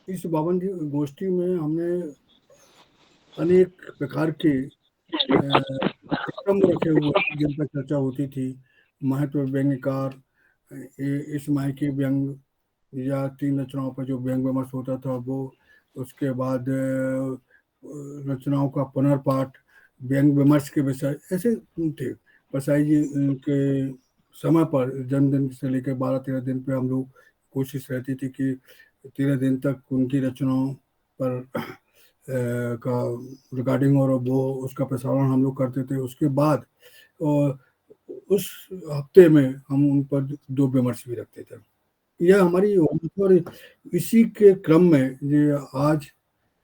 इस बावन की गोष्ठी में हमने अनेक प्रकार के स्तंभ रखे हुए जिन पर चर्चा होती थी। महत्व व्यंग्यकार, इस माह के व्यंग या तीन रचनाओं पर जो व्यंग विमर्श होता था वो, उसके बाद रचनाओं का पुनर्पाठ, व्यंग विमर्श के विषय ऐसे थे। परसाई जी के समय पर जन्मदिन से लेकर 12-13 दिन पे हम लोग कोशिश रहती थी कि 13 दिन तक उनकी रचनाओं पर का रिकॉर्डिंग और वो उसका प्रसारण हम लोग करते थे। उसके बाद और उस हफ्ते में हम उन पर दो विमर्श भी रखते थे। यह हमारी होनी थी। और इसी के क्रम में ये आज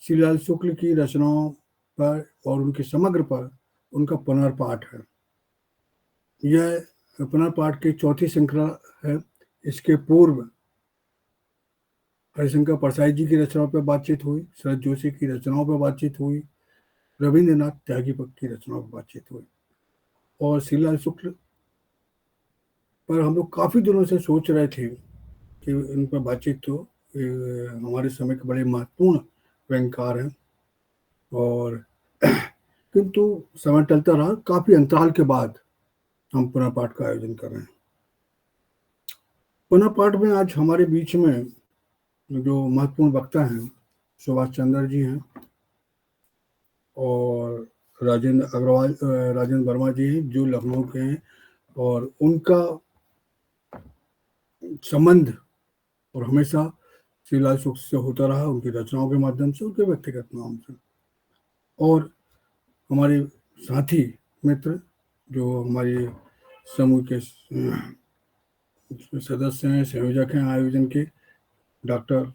श्रीलाल शुक्ल की रचनाओं पर और उनके समग्र पर उनका पुनर्पाठ है। यह पुनर्पाठ की चौथी श्रृंखला है। इसके पूर्व हरिशंकर परसाई जी की रचनाओं पर बातचीत हुई, शरद जोशी की रचनाओं पर बातचीत हुई, रविंद्रनाथ त्यागी की रचनाओं पर बातचीत हुई। और श्रीलाल शुक्ल पर हम लोग काफी दिनों से सोच रहे थे कि इन पर बातचीत तो हमारे समय के बड़े महत्वपूर्ण व्यंगकार हैं। और किंतु समय टलता रहा, काफी अंतराल के बाद हम पुनः पाठ का आयोजन कर रहे हैं। पुनः पाठ में आज हमारे बीच में जो महत्वपूर्ण वक्ता हैं, सुभाष चंद्र जी हैं और राजेंद्र अग्रवाल, राजेंद्र वर्मा जी हैं जो लखनऊ के हैं। और उनका संबंध और हमेशा श्रीलाल शुक्ल से होता रहा, उनकी रचनाओं के माध्यम से, उनके व्यक्तिगत नाम से। और हमारे साथी मित्र जो हमारे समूह के सदस्य हैं, संयोजक हैं आयोजन के, डॉक्टर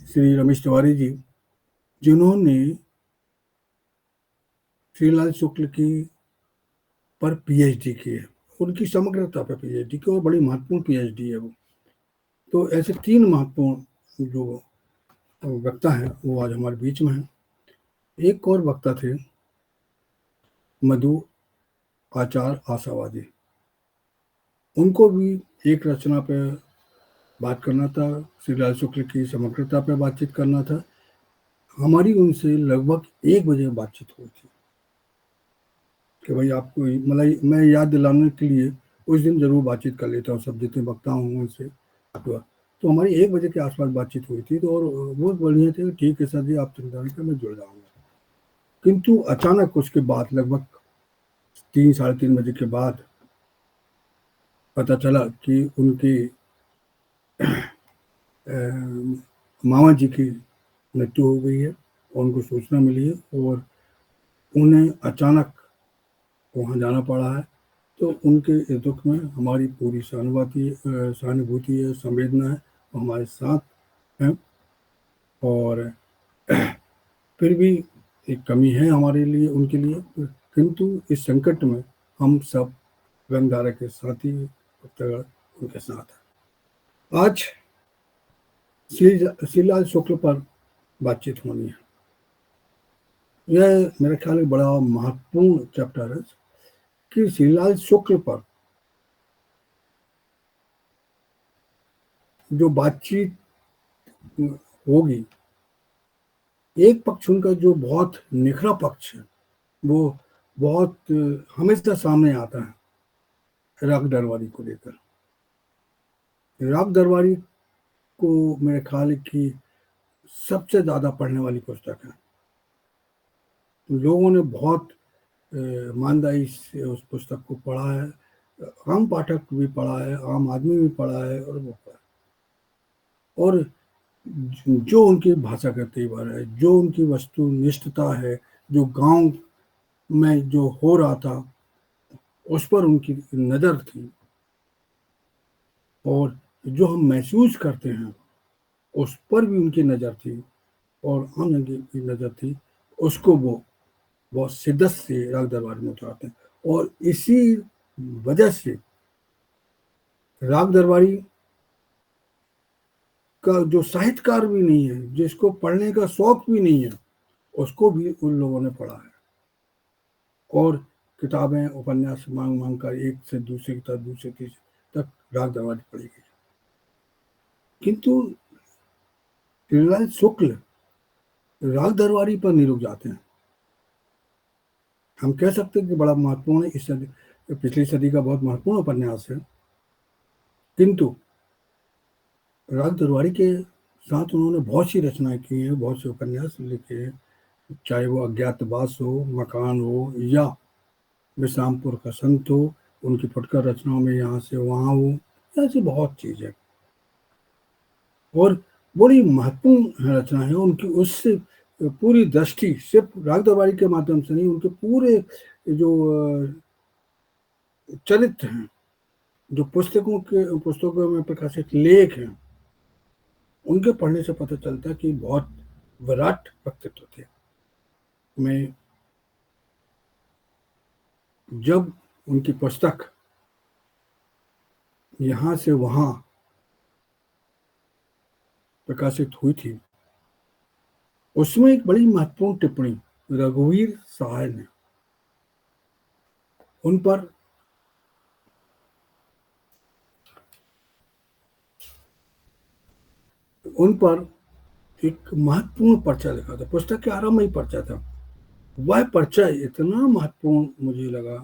श्री रमेश तिवारी जी, जिन्होंने श्रीलाल शुक्ल की पर पीएचडी की है, उनकी समग्रता पर पीएचडी की, और बड़ी महत्वपूर्ण पीएचडी है वो। तो ऐसे तीन महत्वपूर्ण जो वक्ता हैं वो आज हमारे बीच में हैं। एक और वक्ता थे मधु आचार आशावादी। उनको भी एक रचना पे बात करना था, श्रीलाल शुक्ल की समग्रता पे बातचीत करना था। हमारी उनसे लगभग 1 बजे बातचीत हुई थी कि भाई आपको मतलब मैं याद दिलाने के लिए उस दिन जरूर बातचीत कर लेता हूँ सब जितने वक्ता हूँ उनसे। तो हमारी 1 बजे के आसपास बातचीत हुई थी। तो और बहुत बढ़िया थे, ठीक है सर जी आप चिंता नहीं करें मैं जुड़ जाऊँगा। किंतु अचानक उसके बाद लगभग 3-3:30 बजे के बाद पता चला कि उनकी मामा जी की मृत्यु हो गई है और उनको सूचना मिली है और उन्हें अचानक वहाँ जाना पड़ा है। तो उनके इस दुख में हमारी पूरी सहानुभूति है, संवेदना है, वो हमारे साथ हैं। और फिर भी एक कमी है हमारे लिए, उनके लिए, किंतु इस संकट में हम सब रंगधारा के साथी भक्तगण उनके साथ हैं। आज श्रीलाल शुक्ल पर बातचीत होनी है। यह मेरे ख्याल में बड़ा महत्वपूर्ण चैप्टर है कि श्रीलाल शुक्ल पर जो बातचीत होगी, एक पक्ष उनका जो बहुत निखरा पक्ष है वो बहुत हमेशा सामने आता है राग दरबारी को लेकर। राग दरबारी को मेरे ख्याल की सबसे ज्यादा पढ़ने वाली पुस्तक है। लोगों ने बहुत ईमानदारी से उस पुस्तक को पढ़ा है, आम पाठक भी पढ़ा है, आम आदमी भी पढ़ा है और वो पढ़ा है। और जो उनकी भाषा का तेवर है, जो उनकी वस्तुनिष्ठता है, जो गांव में जो हो रहा था उस पर उनकी नज़र थी, और जो हम महसूस करते हैं उस पर भी उनकी नज़र थी, और आम जन की नज़र थी, उसको वो बहुत शिद्दत से राग दरबार में उतारते हैं। और इसी वजह से राग दरबारी का जो साहित्यकार भी नहीं है, जिसको पढ़ने का शौक भी नहीं है, उसको भी उन लोगों ने पढ़ा है। और किताबें उपन्यास मांग मांग कर एक से दूसरी किताब, दूसरे तीसरी तक राग दरबारी पढ़ी गई। किंतु श्रीलाल शुक्ल राग दरबारी पर नहीं रुक जाते हैं। हम कह सकते हैं कि बड़ा महत्वपूर्ण है, इस सदी, पिछली सदी का बहुत महत्वपूर्ण उपन्यास है, किंतु राग दरबारी के साथ उन्होंने बहुत सी रचनाएं की हैं, बहुत से उपन्यास लिखे हैं, चाहे वो अज्ञातवास हो, मकान हो, या विश्रामपुर का संत हो, उनकी फुटकर रचनाओं में यहाँ से वहाँ हो, ऐसी बहुत चीज है। और बड़ी महत्वपूर्ण रचना है उनकी। उससे पूरी दृष्टि सिर्फ राग दरबारी के माध्यम से नहीं, उनके पूरे जो चरित्र हैं, जो पुस्तकों में प्रकाशित लेख हैं, उनके पढ़ने से पता चलता है कि बहुत विराट व्यक्तित्व थे। मैं जब उनकी पुस्तक यहाँ से वहाँ प्रकाशित हुई थी, उसमें एक बड़ी महत्वपूर्ण टिप्पणी रघुवीर सहाय ने उन पर एक महत्वपूर्ण पर्चा लिखा था। पुस्तक के आरंभ में ही पर्चा था। वह पर्चा इतना महत्वपूर्ण मुझे लगा,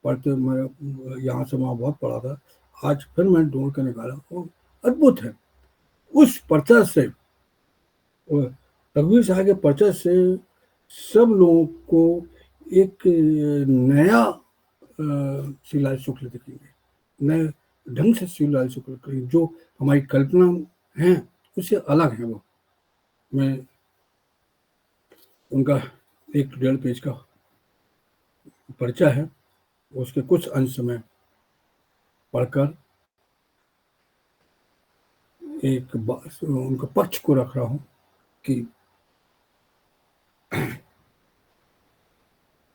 पढ़ते मैं यहाँ से वहाँ बहुत पढ़ा था, आज फिर मैं ढूंढ कर निकाला, वो अद्भुत है। उस पर्चा से, रघुवीर सहाय के पर्चा से सब लोगों को एक नया शिवलाल शुक्ल दिखेंगे, नए ढंग से शिवलाल शुक्ल दिखेंगे, जो हमारी कल्पना है उससे अलग है। वो मैं उनका 1-1.5 पेज का पर्चा है, उसके कुछ अंश में पढ़कर उनका पक्ष को रख रहा हूं कि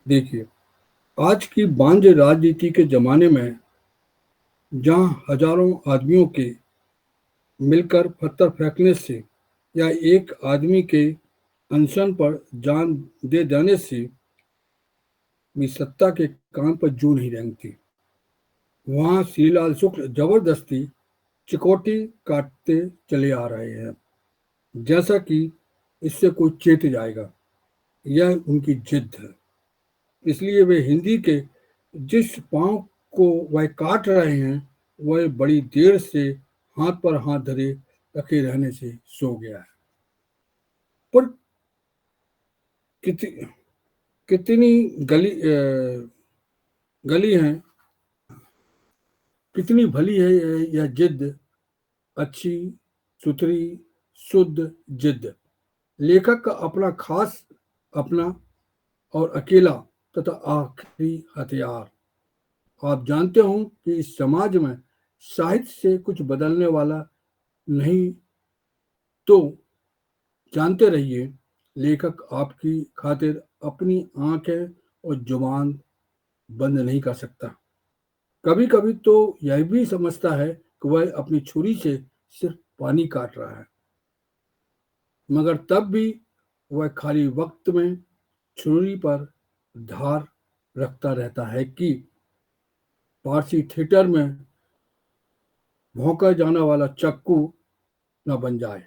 देखिए, आज की बांझ राजनीति के जमाने में जहां हजारों आदमियों के मिलकर पत्थर फेंकने से या एक आदमी के अनशन पर जान दे देने से भी सत्ता के कान पर जू नहीं रेंगती, वहां श्रीलाल शुक्ल जबरदस्ती चिकोटी काटते चले आ रहे हैं, जैसा कि इससे कोई चेत जाएगा। यह उनकी जिद है। इसलिए वे हिंदी के जिस पांव को वह काट रहे हैं, वह बड़ी देर से हाथ पर हाथ धरे रखे रहने से सो गया है। पर कितनी कितनी गली है, कितनी भली है यह जिद, अच्छी, सुथरी, शुद्ध जिद। लेखक का अपना खास, अपना और अकेला तथा आखिरी हथियार। आप जानते हो कि इस समाज में साहित्य से कुछ बदलने वाला नहीं, तो जानते रहिए, लेखक आपकी खातिर अपनी आंखें और जुबान बंद नहीं कर सकता। कभी कभी तो यह भी समझता है कि वह अपनी छुरी से सिर्फ पानी काट रहा है, मगर तब भी वह खाली वक्त में छुरी पर धार रखता रहता है कि पारसी थिएटर में भौंका जाने वाला चाकू न बन जाए।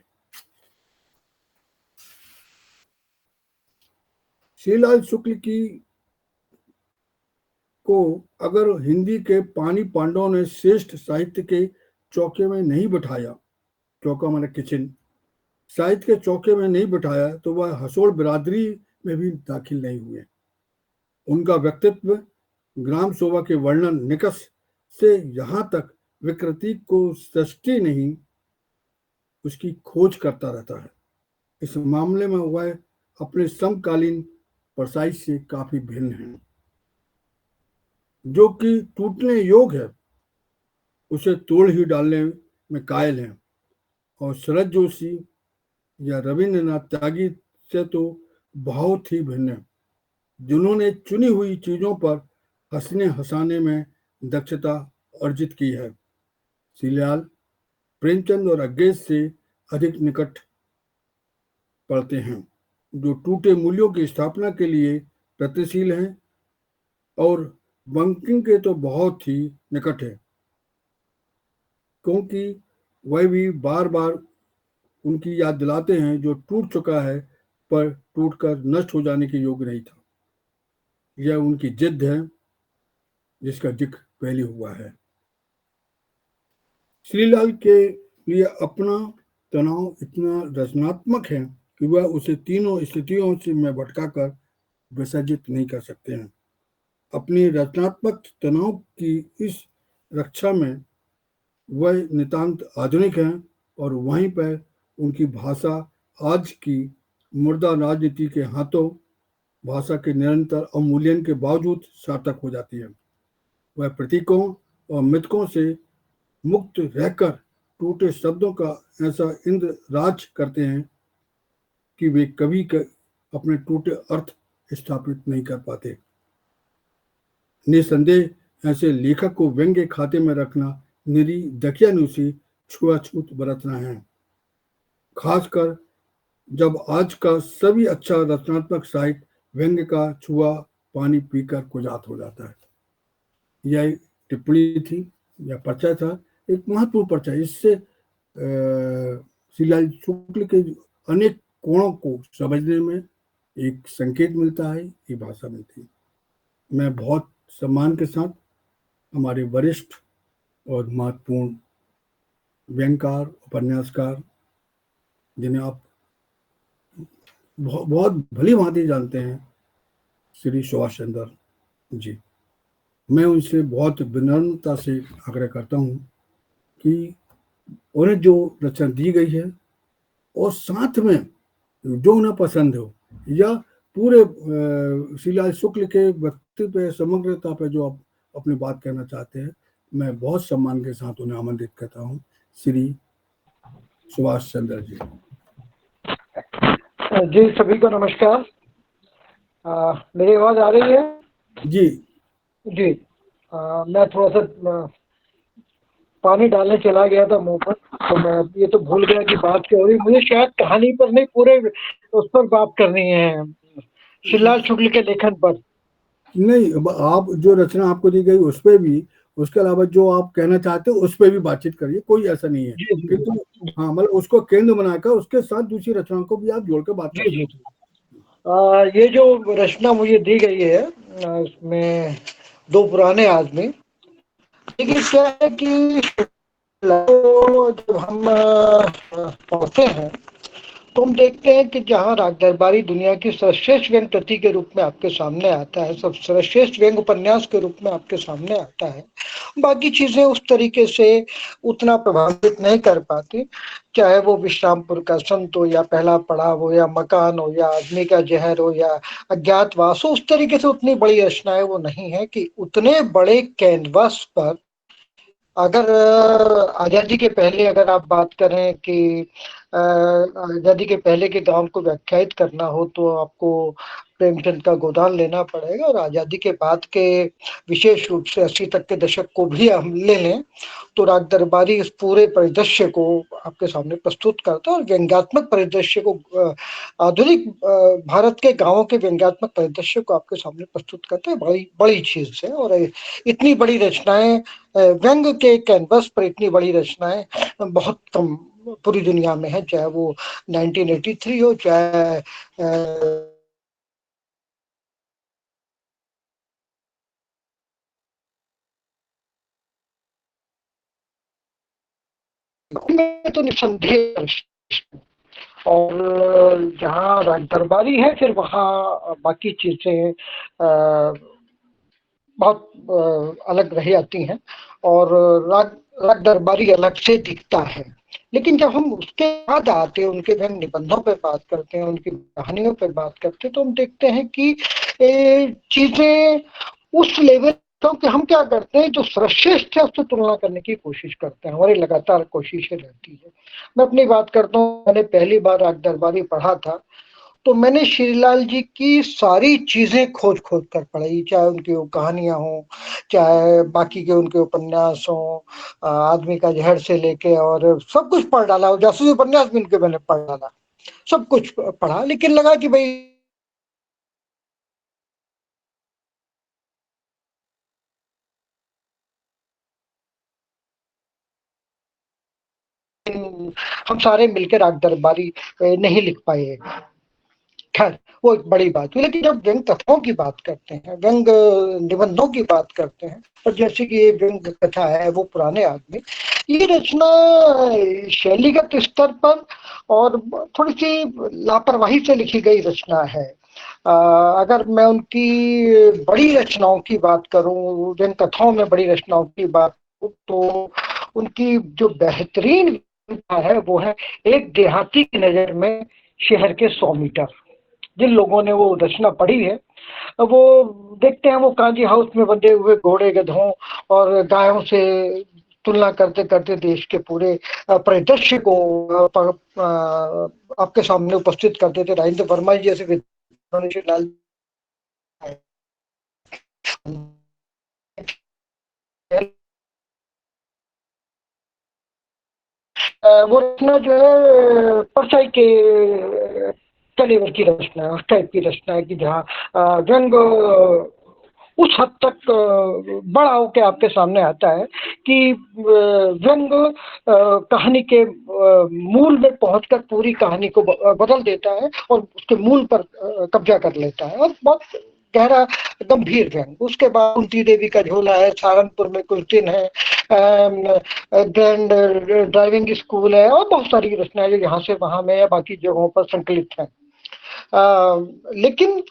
श्रीलाल शुक्ल की को अगर हिंदी के पानी पांडवों ने श्रेष्ठ साहित्य के चौके में नहीं बिठाया, चौका माने किचन, साहित्य के चौके में नहीं बिठाया, तो वह हसोड़ बिरादरी में भी दाखिल नहीं हुए। उनका व्यक्तित्व, ग्राम शोभा के वर्णन निकष से यहाँ तक विकृति को सृष्टि नहीं, उसकी खोज करता रहता है। इस मामले में वह अपने समकालीन परसाई से काफी भिन्न है। जो कि टूटने योग्य है, उसे तोड़ ही डालने में कायल है। और शरद जोशी या रविंद्रनाथ त्यागी से तो बहुत ही भिन्न है, जिन्होंने चुनी हुई चीजों पर हंसने हंसाने में दक्षता अर्जित की है। श्रीलाल प्रेमचंद और अज्ञेश से अधिक निकट पड़ते हैं, जो टूटे मूल्यों की स्थापना के लिए प्रयत्नशील हैं, और बंकिम के तो बहुत ही निकट है, क्योंकि वह भी बार बार उनकी याद दिलाते हैं जो टूट चुका है पर टूटकर नष्ट हो जाने के योग्य नहीं था। यह उनकी जिद है जिसका जिक्र पहले हुआ है। श्रीलाल के लिए अपना तनाव इतना रचनात्मक है कि वह उसे तीनों स्थितियों से में भटकाकर विसर्जित नहीं कर सकते हैं। अपनी रचनात्मक तनाव की इस रक्षा में वह नितांत आधुनिक हैं और वहीं पर उनकी भाषा आज की मुर्दा राजनीति के हाथों भाषा के निरंतर अवमूल्यन के बावजूद सार्थक हो जाती है। वह प्रतीकों और मिथकों से मुक्त रहकर टूटे शब्दों का ऐसा इंद्र राज करते हैं कि वे कभी अपने टूटे अर्थ स्थापित नहीं कर पाते। निसंदेह ऐसे लेखक को व्यंग्य खाते में रखना निरी दकियानुसी छुआछूत बरतना है, खासकर जब आज का सभी अच्छा रचनात्मक साहित्य व्यंग्य का छुआ पानी पीकर कुजात हो जाता है। यह टिप्पणी थी या पर्चा था, एक महत्वपूर्ण पर्चा। इससे श्रीलाल शुक्ल के अनेक कोणों को समझने में एक संकेत मिलता है, एक भाषा मिलती है। मैं बहुत सम्मान के साथ हमारे वरिष्ठ और महत्वपूर्ण व्यंग्यकार, उपन्यासकार, जिन्हें आप बहुत भली भांति जानते हैं, श्री सुभाष चंद्र जी, मैं उनसे बहुत विनम्रता से आग्रह करता हूँ कि उन्हें जो रचना दी गई है और साथ में जो उन्हें पसंद हो या पूरे श्रीलाल शुक्ल के व्यक्तित्व समग्रता पर जो आप अपनी बात कहना चाहते हैं, मैं बहुत सम्मान के साथ उन्हें आमंत्रित करता हूँ। श्री सुभाष चंद्र जी। जी, सभी को नमस्कार। मेरी आवाज आ रही है? जी जी। मैं थोड़ा सा पानी डालने चला गया था मुंह पर, तो मैं ये तो भूल गया कि बात क्या हो रही। मुझे शायद कहानी पर नहीं, पूरे उस पर बात करनी है, श्रीलाल शुक्ल के लेखन पर। नहीं, आप जो रचना आपको दी गई उस पर भी, उसके अलावा जो आप कहना चाहते हो उस पर भी बातचीत करिए, कोई ऐसा नहीं है। जी जी किंतु हाँ, मतलब उसको केंद्र बनाकर उसके साथ दूसरी रचनाओं को भी आप जोड़ कर बात कर जी जी सकते जी। ये जो रचना मुझे दी गई है, इसमें दो पुराने आदमी, लेकिन क्या है कि जब हम पढ़ते हैं तो हम देखते हैं कि जहाँ राग दरबारी दुनिया की सर्वश्रेष्ठ व्यंग कृति के रूप में आपके सामने आता है, सब सर्वश्रेष्ठ व्यंग उपन्यास के रूप में आपके सामने आता है, बाकी चीजें उस तरीके से उतना प्रभावित नहीं कर पाती। चाहे वो विश्रामपुर का संत हो, या पहला पड़ाव हो, या मकान हो, या आदमी का जहर हो, या अज्ञातवास हो, उस तरीके से उतनी बड़ी रचनाएं वो नहीं है कि उतने बड़े कैनवास पर। अगर आजादी के पहले अगर आप बात करें कि आजादी के पहले के गांव को व्याख्यायित करना हो तो आपको प्रेमचंद का गोदान लेना पड़ेगा, और आजादी के बाद के विशेष रूप से 80 तक के दशक को भी हम ले लें तो राग दरबारी इस पूरे परिदृश्य को आपके सामने प्रस्तुत करता है, और व्यंग्यात्मक परिदृश्य को, आधुनिक भारत के गांवों के व्यंग्यात्मक परिदृश्य को आपके सामने प्रस्तुत करता है। बड़ी बड़ी चीज है, और इतनी बड़ी रचनाएं, व्यंग के कैनवस पर इतनी बड़ी रचनाएं बहुत कम पूरी दुनिया में है, चाहे वो 1983 हो, चाहे तो निसंदेह। और जहाँ राग दरबारी है फिर वहाँ बाकी चीजें बहुत अलग रह जाती हैं, और राग राग दरबारी अलग से दिखता है। लेकिन जब हम उसके बाद आते हैं, उनके व्यंग निबंधों पे बात करते हैं, उनकी कहानियों पे बात करते हैं, तो हम देखते हैं कि चीजें उस लेवल, क्योंकि हम क्या करते हैं, जो सर्वश्रेष्ठ है उससे तुलना करने की कोशिश करते हैं, हमारी लगातार कोशिशें रहती है। मैं अपनी बात करता हूँ, मैंने पहली बार राग दरबारी पढ़ा था तो मैंने श्रीलाल जी की सारी चीजें खोज खोज कर पढ़ी, चाहे उनकी वो कहानियां हो, चाहे बाकी के उनके उपन्यास हो, आदमी का जहर से लेके, और सब कुछ पढ़ डाला, जासूसी उपन्यास भी उनके मैंने पढ़ डाला, सब कुछ पढ़ा। लेकिन लगा कि भाई हम हम सारे मिलकर राग दरबारी नहीं लिख पाए। खैर वो एक बड़ी बात हुई, लेकिन जब व्यंग कथाओं की बात करते हैं, व्यंग निबंधों की बात करते हैं, और जैसे कि ये व्यंग कथा है वो पुराने आदमी, ये रचना शैलीगत स्तर पर और थोड़ी सी लापरवाही से लिखी गई रचना है। अगर मैं उनकी बड़ी रचनाओं की बात करूं, व्यंग कथाओं में बड़ी रचनाओं की बात करूं, तो उनकी जो बेहतरीन है वो है एक देहाती की नजर में शहर के 100 मीटर। जिन लोगों ने वो रचना पढ़ी है वो देखते हैं वो कांजी हाउस में बंधे हुए घोड़े गधों और गायों से तुलना करते करते देश के पूरे परिदृश्य को आपके सामने उपस्थित करते थे। राजेंद्र वर्मा जी जैसे लाल वो रचना जो है परछाई के कलेवर की रचना है, उस टाइप की रचना है कि जहाँ व्यंग उस हद तक बड़ा होकर आपके सामने आता है कि व्यंग कहानी के मूल में पहुंचकर पूरी कहानी को बदल देता है और उसके मूल पर कब्जा कर लेता है, और बहुत गहरा गंभीर व्यंग। उसके बाद कुंती देवी का झोला है, सहारनपुर में कुछ दिन है, ग्रैंड ड्राइविंग स्कूल है, और बहुत सारी रचनाएं जो यहाँ से वहां में या बाकी जगहों पर संकलित हैं। लेकिन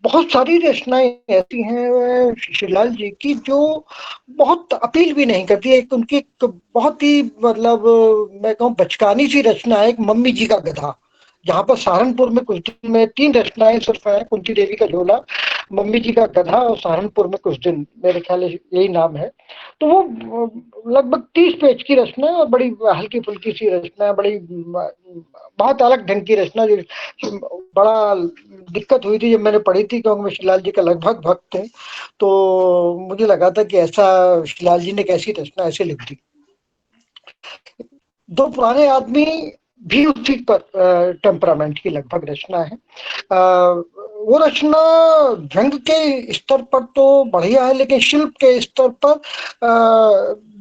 बहुत सारी रचनाएं ऐसी हैं शिवलाल जी की जो बहुत अपील भी नहीं करती है। एक उनकी एक बहुत ही मतलब मैं कहूँ बचकानी सी रचना है, एक मम्मी जी का गधा, जहाँ पर सहारनपुर में कुछ दिन में 3 रचनाएं सिर्फ है, कुंती देवी का झोला, मम्मी जी का गधा और सहारनपुर में कुछ दिन, मेरे ख्याल यही नाम है। तो वो लगभग 30 पेज की रचना है और बड़ी हल्की फुल्की सी रचना है, बड़ी बहुत अलग ढंग की रचना। जो बड़ा दिक्कत हुई थी जब मैंने पढ़ी थी, क्योंकि मैं शिवलाल जी का लगभग भक्त हूँ, तो मुझे लगा था कि ऐसा शिवलाल जी ने कैसी रचना ऐसे लिख दी। दो पुराने आदमी भी उसी पर टेम्परामेंट की लगभग रचना है। वो रचना व्यंग के स्तर पर तो बढ़िया है, लेकिन शिल्प के स्तर पर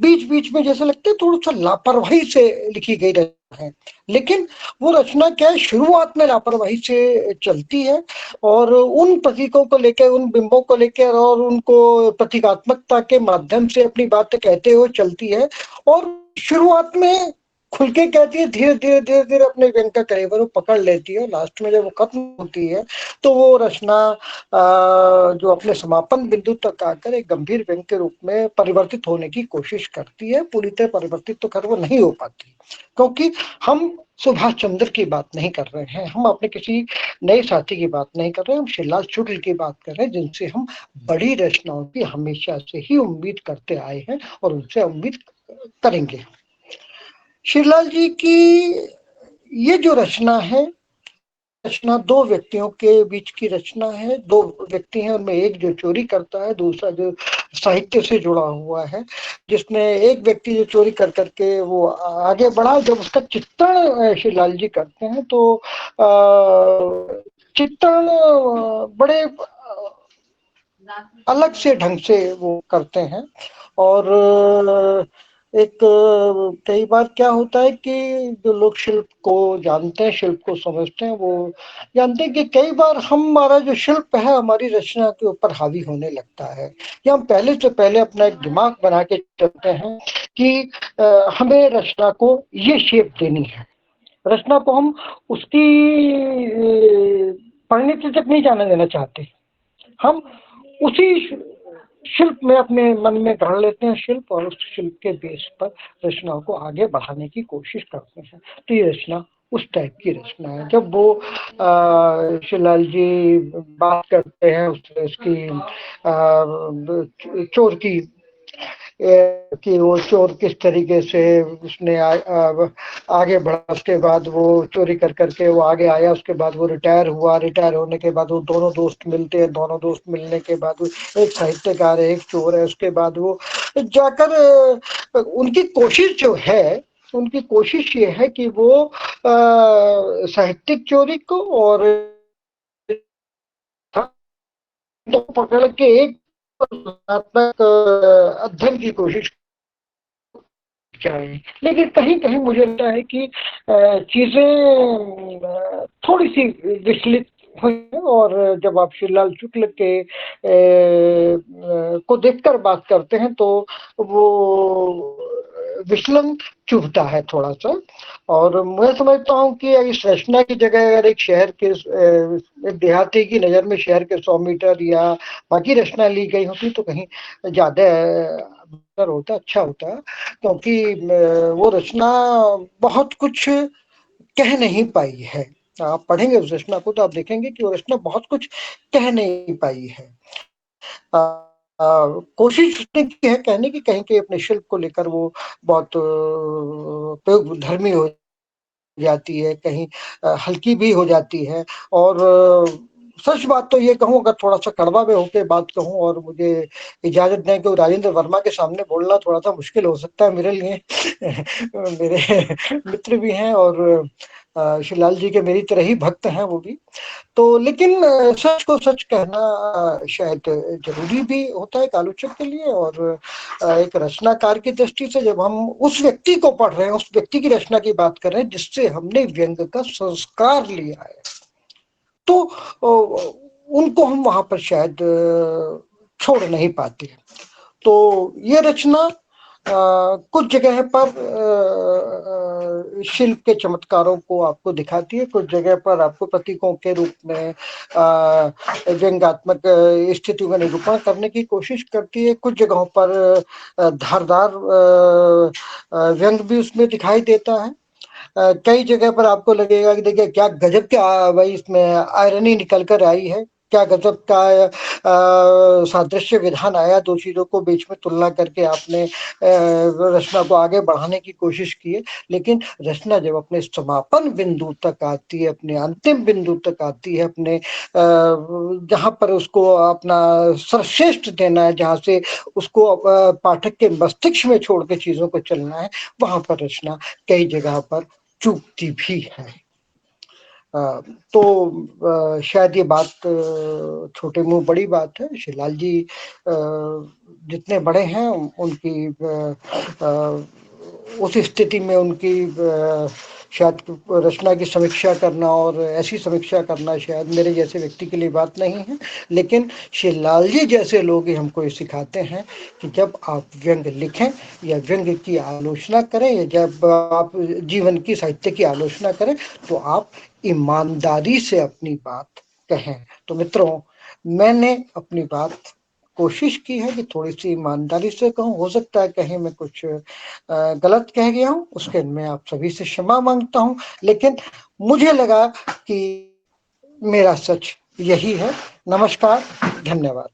बीच बीच में जैसे लगता है थोड़ा सा लापरवाही से लिखी गई रचना है। लेकिन वो रचना क्या है, शुरुआत में लापरवाही से चलती है और उन प्रतीकों को लेकर, उन बिंबों को लेकर और उनको प्रतीकात्मकता के माध्यम से अपनी बातें कहते हुए चलती है, और शुरुआत में खुल के कहती है, धीरे धीरे धीरे धीरे अपने व्यंग का कलेवर पकड़ लेती है। लास्ट में जब वो खत्म होती है तो वो रचना जो अपने समापन बिंदु तक आकर एक गंभीर व्यंग के रूप में परिवर्तित होने की कोशिश करती है। पूरी तरह परिवर्तित तो खैर वो नहीं हो पाती, क्योंकि हम सुभाष चंद्र की बात नहीं कर रहे हैं, हम अपने किसी नए साथी की बात नहीं कर रहे हैं, हम शिवलाल शुक्ल की बात कर रहे हैं, जिनसे हम बड़ी रचनाओं की हमेशा से ही उम्मीद करते आए हैं और उनसे उम्मीद करेंगे। शिवलाल जी की ये जो रचना है, रचना दो व्यक्तियों के बीच की रचना है। दो व्यक्ति हैं, उनमें एक जो चोरी करता है, दूसरा जो साहित्य से जुड़ा हुआ है, जिसमें एक व्यक्ति जो चोरी कर करके वो आगे बढ़ा। जब उसका चित्रण शिवलाल जी करते हैं तो चित्रण बड़े अलग से ढंग से वो करते हैं। और एक कई बार क्या होता है कि जो लोग शिल्प को जानते हैं, शिल्प को समझते हैं, वो जानते हैं कि कई बार हमारा जो शिल्प है हमारी रचना के ऊपर हावी होने लगता है, या हम पहले से पहले अपना एक दिमाग बना के चलते हैं कि हमें रचना को ये शेप देनी है। रचना को हम उसकी परिणति तक नहीं जाने देना चाहते, हम उसी शिल्प में अपने मन में गढ़ लेते हैं शिल्प, और उस शिल्प के बेस पर रचनाओं को आगे बढ़ाने की कोशिश करते हैं। तो ये रचना उस टाइप की रचना है। जब वो शिवलाल जी बात करते हैं उसकी चोर की, कि वो चोर किस तरीके से उसने आगे बढ़ा, उसके बाद वो चोरी कर करके वो आगे आया, उसके बाद वो रिटायर हुआ, रिटायर होने के बाद वो दोनों दोस्त मिलते हैं, दोनों दोस्त मिलने के बाद वो एक साहित्यकार है, एक चोर है, उसके बाद वो जाकर उनकी कोशिश जो है, उनकी कोशिश ये है कि वो साहित्यिक चोरी को और तो पकड़ के एक अध्ययन की कोशिश चाहिए। लेकिन कहीं कहीं मुझे लगता है कि चीजें थोड़ी सी विचलित हुई हैं, और जब आप शिवलाल शुक्ल के को देखकर बात करते हैं तो वो विचलन चुभता है थोड़ा सा। और मैं समझता हूँ कि इस रचना की जगह अगर एक शहर के एक देहाती की नज़र में शहर के 100 मीटर या बाकी रचना ली गई होती तो कहीं ज्यादा बेहतर होता, अच्छा होता। क्योंकि वो रचना बहुत कुछ कह नहीं पाई है। आप पढ़ेंगे उस रचना को तो आप देखेंगे कि वो रचना बहुत कुछ कह नहीं पाई है। कोशिश उसने की है कहने की, कहीं के अपने शिल्प को लेकर वो बहुत प्रयोग धर्मी हो जाती है, कहीं हल्की भी हो जाती है। और सच बात तो ये कहूँ, अगर थोड़ा सा कड़वा में होके बात कहूँ और मुझे इजाजत दें कि राजेंद्र वर्मा के सामने बोलना थोड़ा सा मुश्किल हो सकता है मेरे लिए। मेरे मित्र भी हैं और शिवलाल जी के मेरी तरह ही भक्त हैं वो भी। तो लेकिन सच को सच कहना शायद जरूरी भी होता है एक आलोचक के लिए। और एक रचनाकार की दृष्टि से जब हम उस व्यक्ति को पढ़ रहे हैं, उस व्यक्ति की रचना की बात कर रहे हैं जिससे हमने व्यंग का संस्कार लिया है, तो उनको हम वहां पर शायद छोड़ नहीं पाते। तो ये रचना कुछ जगह पर शिल्प के चमत्कारों को आपको दिखाती है, कुछ जगह पर आपको प्रतीकों के रूप में व्यंग्यात्मक स्थितियों का निरूपण करने की कोशिश करती है, कुछ जगहों पर धारदार व्यंग भी उसमें दिखाई देता है। कई जगह पर आपको लगेगा कि देखिए क्या गजब क्या भाई इसमें आयरनी निकल कर आई है, क्या गजब का सादृश्य विधान आया, दो चीजों को बीच में तुलना करके आपने रचना को आगे बढ़ाने की कोशिश की है। लेकिन रचना जब अपने समापन बिंदु तक आती है, अपने अंतिम बिंदु तक आती है, अपने जहां पर उसको अपना सर्वश्रेष्ठ देना है, जहां से उसको पाठक के मस्तिष्क में छोड़ के चीजों को चलना है, वहां पर रचना कई जगह पर चूकती भी है। तो शायद ये बात छोटे मुंह बड़ी बात है। शिवलाल जी जितने बड़े हैं उनकी उस स्थिति में उनकी शायद रचना की समीक्षा करना और ऐसी समीक्षा करना शायद मेरे जैसे व्यक्ति के लिए बात नहीं है। लेकिन शिवलाल जी जैसे लोग ही हमको ये सिखाते हैं कि जब आप व्यंग लिखें या व्यंग की आलोचना करें या जब आप जीवन की साहित्य की आलोचना करें तो आप ईमानदारी से अपनी बात कहें। तो मित्रों, मैंने अपनी बात कोशिश की है कि थोड़ी सी ईमानदारी से कहूँ, हो सकता है कहीं मैं कुछ गलत कह गया हूँ, उसके मैं आप सभी से क्षमा मांगता हूँ। लेकिन मुझे लगा कि मेरा सच यही है। नमस्कार, धन्यवाद।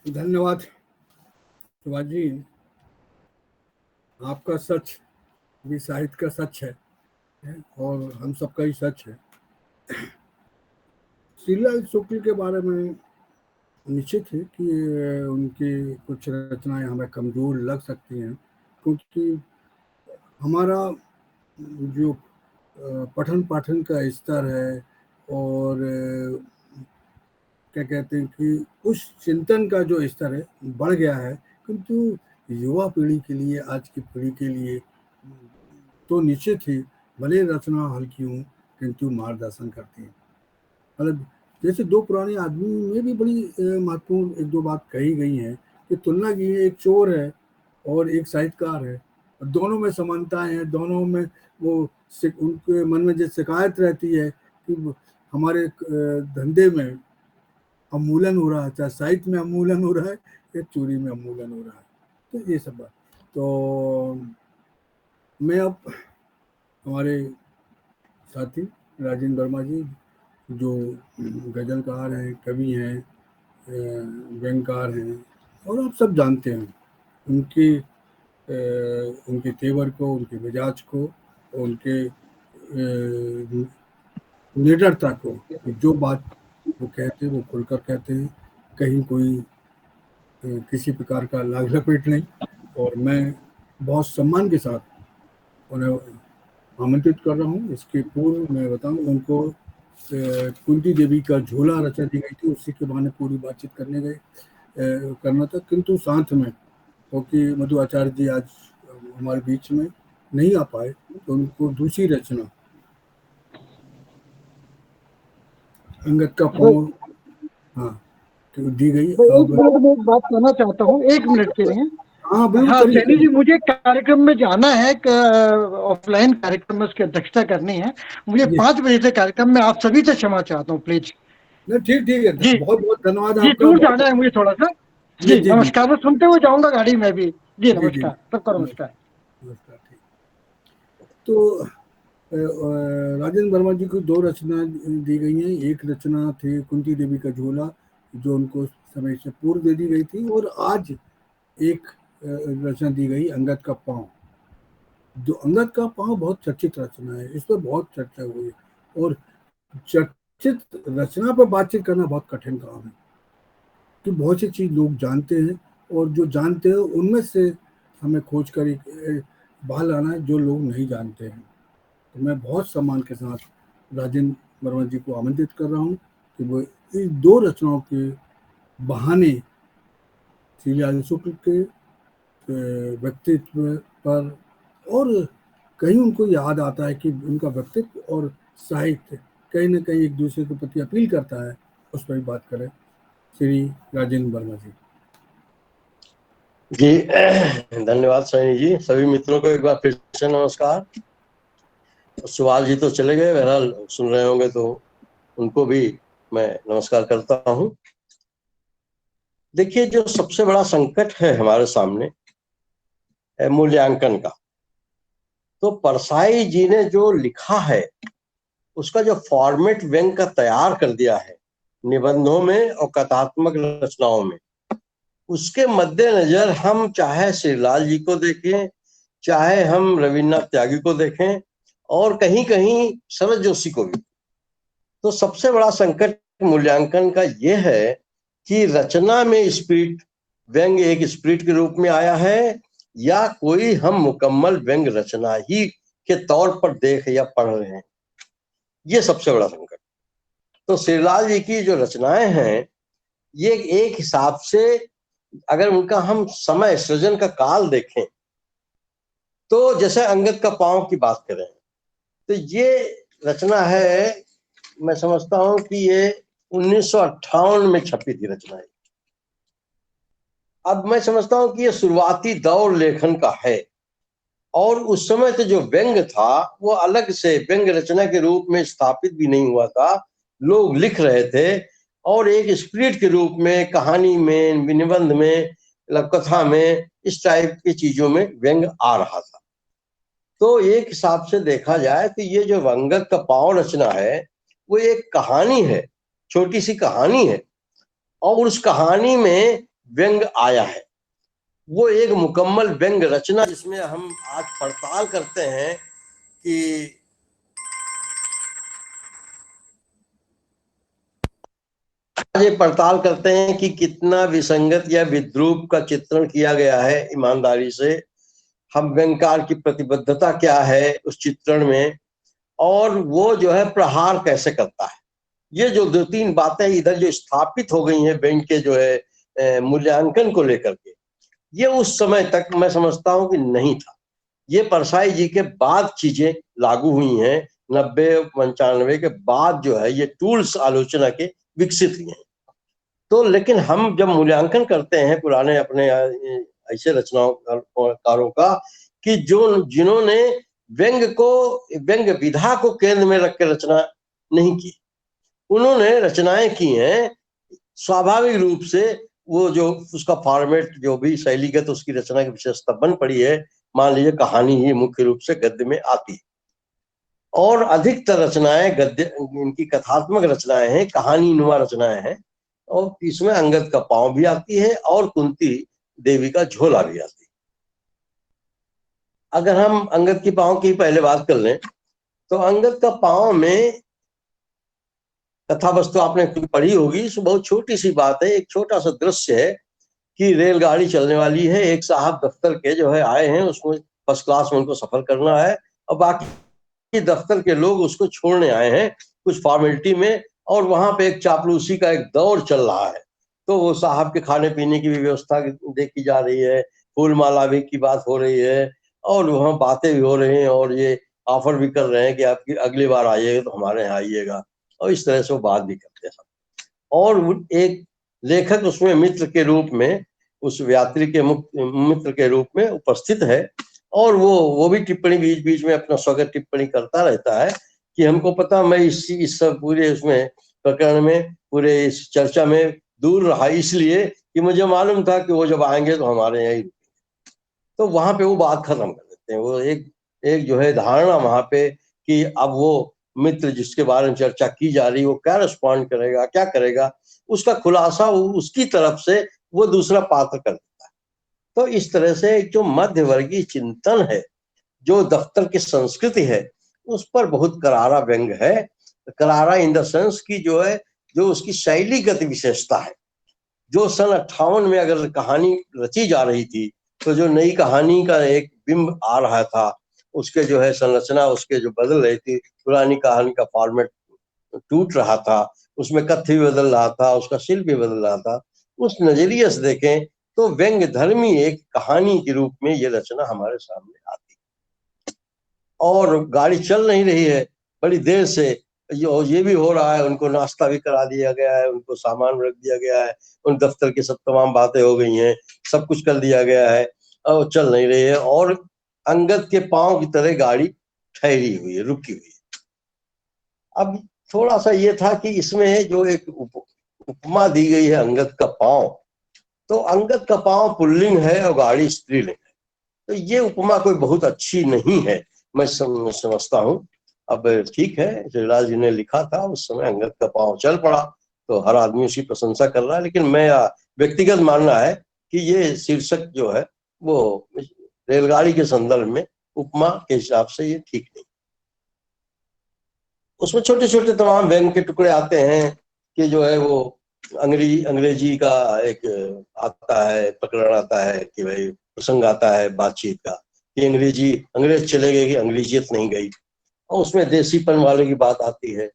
धन्यवाद शिवाजी। आपका सच भी साहित्य का सच है और हम सबका ही सच है। शिवलाल शुक्ल के बारे में निश्चित है कि उनकी कुछ रचनाएं हमें कमजोर लग सकती हैं, क्योंकि हमारा जो पठन पाठन का स्तर है और क्या कहते हैं कि उस चिंतन का जो स्तर है बढ़ गया है, किंतु युवा पीढ़ी के लिए, आज की पीढ़ी के लिए तो निश्चित ही भले रचना हल्की हूँ किंतु मार्गदर्शन करती है। मतलब जैसे दो पुराने आदमी में भी बड़ी महत्वपूर्ण एक दो बात कही गई है कि तुलना की है, एक चोर है और एक साहित्यकार है, दोनों में समानताएं हैं, दोनों में वो उनके मन में जो शिकायत रहती है कि हमारे धंधे में अवमूलन हो रहा है, चाहे साहित्य में अवमूलन हो रहा है या चोरी में अवमूलन हो रहा है। तो ये सब बात, तो मैं अब हमारे साथी राजेंद्र वर्मा जी जो गजलकार हैं, कवि हैं, व्यंगकार हैं और आप सब जानते हैं उनके तेवर को, उनके मिजाज को, उनके निडरता को, जो बात वो कहते हैं वो खुलकर कहते हैं, कहीं कोई किसी प्रकार का लाग लपेट नहीं। और मैं बहुत सम्मान के साथ उन्हें आमंत्रित कर रहा हूँ। इसके पूर्व मैं बताऊँ उनको कुंती देवी का झोला रचा दी गई थी, उसी के बहाने पूरी बातचीत करने गए करना था, किंतु साथ में क्योंकि मधु आचार्य जी आज हमारे बीच में नहीं आ पाए, तो उनको दूसरी रचना अंगद का पाँव, हाँ, तो दी गई। तो एक मिनट में एक बात कहना चाहता हूँ, 1 मिनट के लिए। हाँ बिल्कुल हाँ करिए सैनी जी, मुझे कार्यक्रम में जाना है, ऑफलाइन कार्यक्रम में उसकी अध्यक्षता करनी है मुझे। जी 5 बजे से कार्यक्रम में, आप सभी से क्षमा चाहता हूँ प्लीज। नहीं, ठीक ठीक है, जी बहुत बहुत धन्यवाद जी, आपका, दूर बहुत। जाना है मुझे थोड़ा सा। जी जी जी जी नमस्कार, मैं सुनते हुए जाऊंगा गाड़ी में भी। जी जी जी नमस्कार, सबको नमस्कार। नमस्कार, ठीक। तो राजेंद्र वर्मा जी को 2 रचना दी गई हैं। एक रचना थी कुंती देवी का झोला, जो उनको समय से पूर्व दे दी गई थी, और आज एक रचना दी गई अंगद का पाँव। जो अंगद का पाँव बहुत चर्चित रचना है, इस पर बहुत चर्चा हुई है, और चर्चित रचना पर बातचीत करना बहुत कठिन काम है, कि बहुत सी चीज लोग जानते हैं, और जो जानते हैं उनमें से हमें खोज कर एक बाहर लाना है जो लोग नहीं जानते हैं। तो मैं बहुत सम्मान के साथ राजेंद्र वर्मा जी को आमंत्रित कर रहा हूँ कि वो इन 2 रचनाओं के बहाने श्री आर्य शुक्ल के व्यक्तित्व पर, और कहीं उनको याद आता है कि उनका व्यक्तित्व और साहित्य कहीं ना कहीं एक दूसरे के प्रति अपील करता है, उस पर भी बात करें श्री राजेंद्र वर्मा जी। जी धन्यवाद सैनी जी। सभी मित्रों को एक बार फिर से नमस्कार। सुभाष जी तो चले गए, बहरहाल सुन रहे होंगे तो उनको भी मैं नमस्कार करता हूं। देखिए, जो सबसे बड़ा संकट है हमारे सामने है मूल्यांकन का। तो परसाई जी ने जो लिखा है, उसका जो फॉर्मेट व्यंग का तैयार कर दिया है निबंधों में और कथात्मक रचनाओं में, उसके मद्देनजर हम चाहे श्रीलाल जी को देखें, चाहे हम रविन्द्रनाथ त्यागी को देखें, और कहीं कहीं शरद जोशी को भी, तो सबसे बड़ा संकट मूल्यांकन का यह है कि रचना में स्पिरिट, व्यंग एक स्पिरिट के रूप में आया है, या कोई हम मुकम्मल व्यंग रचना ही के तौर पर देख या पढ़ रहे हैं। ये सबसे बड़ा संकट। तो श्रीलाल जी की जो रचनाएं हैं, ये एक हिसाब से अगर उनका हम समय सृजन का काल देखें, तो जैसे अंगद का पाँव की बात करें, तो ये रचना है, मैं समझता हूं कि ये 1958 में छपी थी रचना। अब मैं समझता हूं कि ये शुरुआती दौर लेखन का है, और उस समय तो जो व्यंग था वो अलग से व्यंग रचना के रूप में स्थापित भी नहीं हुआ था। लोग लिख रहे थे, और एक स्पिरिट के रूप में कहानी में, निबंध में, कथा में, इस टाइप की चीजों में व्यंग आ रहा था। तो एक हिसाब से देखा जाए तो ये जो अंगद का पाँव रचना है, वो एक कहानी है, छोटी सी कहानी है, और उस कहानी में व्यंग आया है। वो एक मुकम्मल व्यंग रचना, जिसमें हम आज पड़ताल करते हैं कि आज ये पड़ताल करते हैं कि कितना विसंगत या विद्रूप का चित्रण किया गया है ईमानदारी से। हम व्यंगकार की प्रतिबद्धता क्या है उस चित्रण में, और वो जो है प्रहार कैसे करता है। ये जो 2-3 बातें इधर जो स्थापित हो गई हैं व्यंग के जो है मूल्यांकन को लेकर के, ये उस समय तक मैं समझता हूं कि नहीं था। ये परसाई जी के बाद चीजें लागू हुई हैं, 90-95 के बाद जो है ये टूल्स आलोचना के विकसित हुए हैं। तो लेकिन हम जब मूल्यांकन करते हैं पुराने अपने ऐसे रचनाकारों का, कि जो जिन्होंने व्यंग को, व्यंग विधा को केंद्र में रख के रचना नहीं की, उन्होंने रचनाएं की हैं स्वाभाविक रूप से। वो जो उसका फॉर्मेट जो भी शैलीगत उसकी रचना की विशेषता बन पड़ी है, मान लीजिए कहानी ही मुख्य रूप से गद्य में आती है, और अधिकतर रचनाएं गद्य, इनकी कथात्मक रचनाएं हैं, कहानी नुमा रचनाएं हैं, और इसमें अंगद का पाँव भी आती है और कुंती देवी का झोला भी आती है। अगर हम अंगद की पाँव की पहले बात कर लें, तो अंगद का पाँव में कथा वस्तु आपने पढ़ी होगी, बहुत छोटी सी बात है। एक छोटा सा दृश्य है कि रेलगाड़ी चलने वाली है, एक साहब दफ्तर के जो है आए हैं, उसको फर्स्ट क्लास में उनको सफर करना है, और बाकी दफ्तर के लोग उसको छोड़ने आए हैं कुछ फॉर्मेलिटी में, और वहां पे एक चापलूसी का एक दौर चल रहा है। तो वो साहब के खाने पीने की भी व्यवस्था देखी जा रही है, फूल माला भी की बात हो रही है, और वहाँ बातें भी हो रही हैं, और ये ऑफर भी कर रहे हैं कि आपकी अगली बार आइएगा तो हमारे यहाँ आइएगा, और इस तरह से वो बात भी करते हैं। और एक लेखक उसमें मित्र के रूप में, उस यात्री के मित्र के रूप में उपस्थित है, और वो भी टिप्पणी बीच बीच में अपना स्वगत टिप्पणी करता रहता है कि हमको पता, मैं इस सब पूरे उसमें प्रकरण में, पूरे इस चर्चा में दूर रहा इसलिए कि मुझे मालूम था कि वो जब आएंगे तो हमारे यहाँ ही। तो वहां पे वो बात खत्म कर देते हैं। वो एक जो है धारणा वहां पे कि अब वो मित्र जिसके बारे में चर्चा की जा रही है वो क्या रिस्पॉन्ड करेगा, क्या करेगा, उसका खुलासा उसकी तरफ से वो दूसरा पात्र कर देता है। तो इस तरह से एक जो मध्यवर्गीय चिंतन है, जो दफ्तर की संस्कृति है, उस पर बहुत करारा व्यंग है। करारा इन द सेंस की जो है, जो उसकी शैलीगत विशेषता है। जो सन 58 में अगर कहानी रची जा रही थी, तो जो नई कहानी का एक बिंब आ रहा था, उसके जो है संरचना उसके जो बदल रही थी, पुरानी कहानी का फॉर्मेट टूट रहा था, उसमें कथ्य भी बदल रहा था, उसका शिल्प भी बदल रहा था। उस नजरिए से देखें तो व्यंग धर्मी एक कहानी के रूप में ये रचना हमारे सामने आती है। और गाड़ी चल नहीं रही है बड़ी देर से, ये भी हो रहा है, उनको नाश्ता भी करा दिया गया है, उनको सामान रख दिया गया है, उन दफ्तर की सब तमाम बातें हो गई हैं, सब कुछ कर दिया गया है, और चल नहीं रही है, और अंगद के पांव की तरह गाड़ी ठहरी हुई है, रुकी हुई है। अब थोड़ा सा ये था कि इसमें जो एक उपमा दी गई है अंगद का पांव, तो अंगद का पांव पुल्लिंग है और गाड़ी स्त्रीलिंग है, तो ये उपमा कोई बहुत अच्छी नहीं है, मैं समझता हूँ। अब ठीक है, जयराज जी ने लिखा था उस समय अंगद का पांव चल पड़ा, तो हर आदमी उसकी प्रशंसा कर रहा है, लेकिन मैं व्यक्तिगत मानना है कि ये शीर्षक जो है वो रेलगाड़ी के संदर्भ में उपमा के हिसाब से ये ठीक नहीं। उसमें छोटे छोटे तमाम व्यंग के टुकड़े आते हैं कि जो है वो अंग्रेजी का एक आता है, प्रकरण आता है कि भाई प्रसंग आता है बातचीत का कि अंग्रेज चले गए कि अंग्रेजियत नहीं गई, और उसमें देसीपन वाले की बात आती है।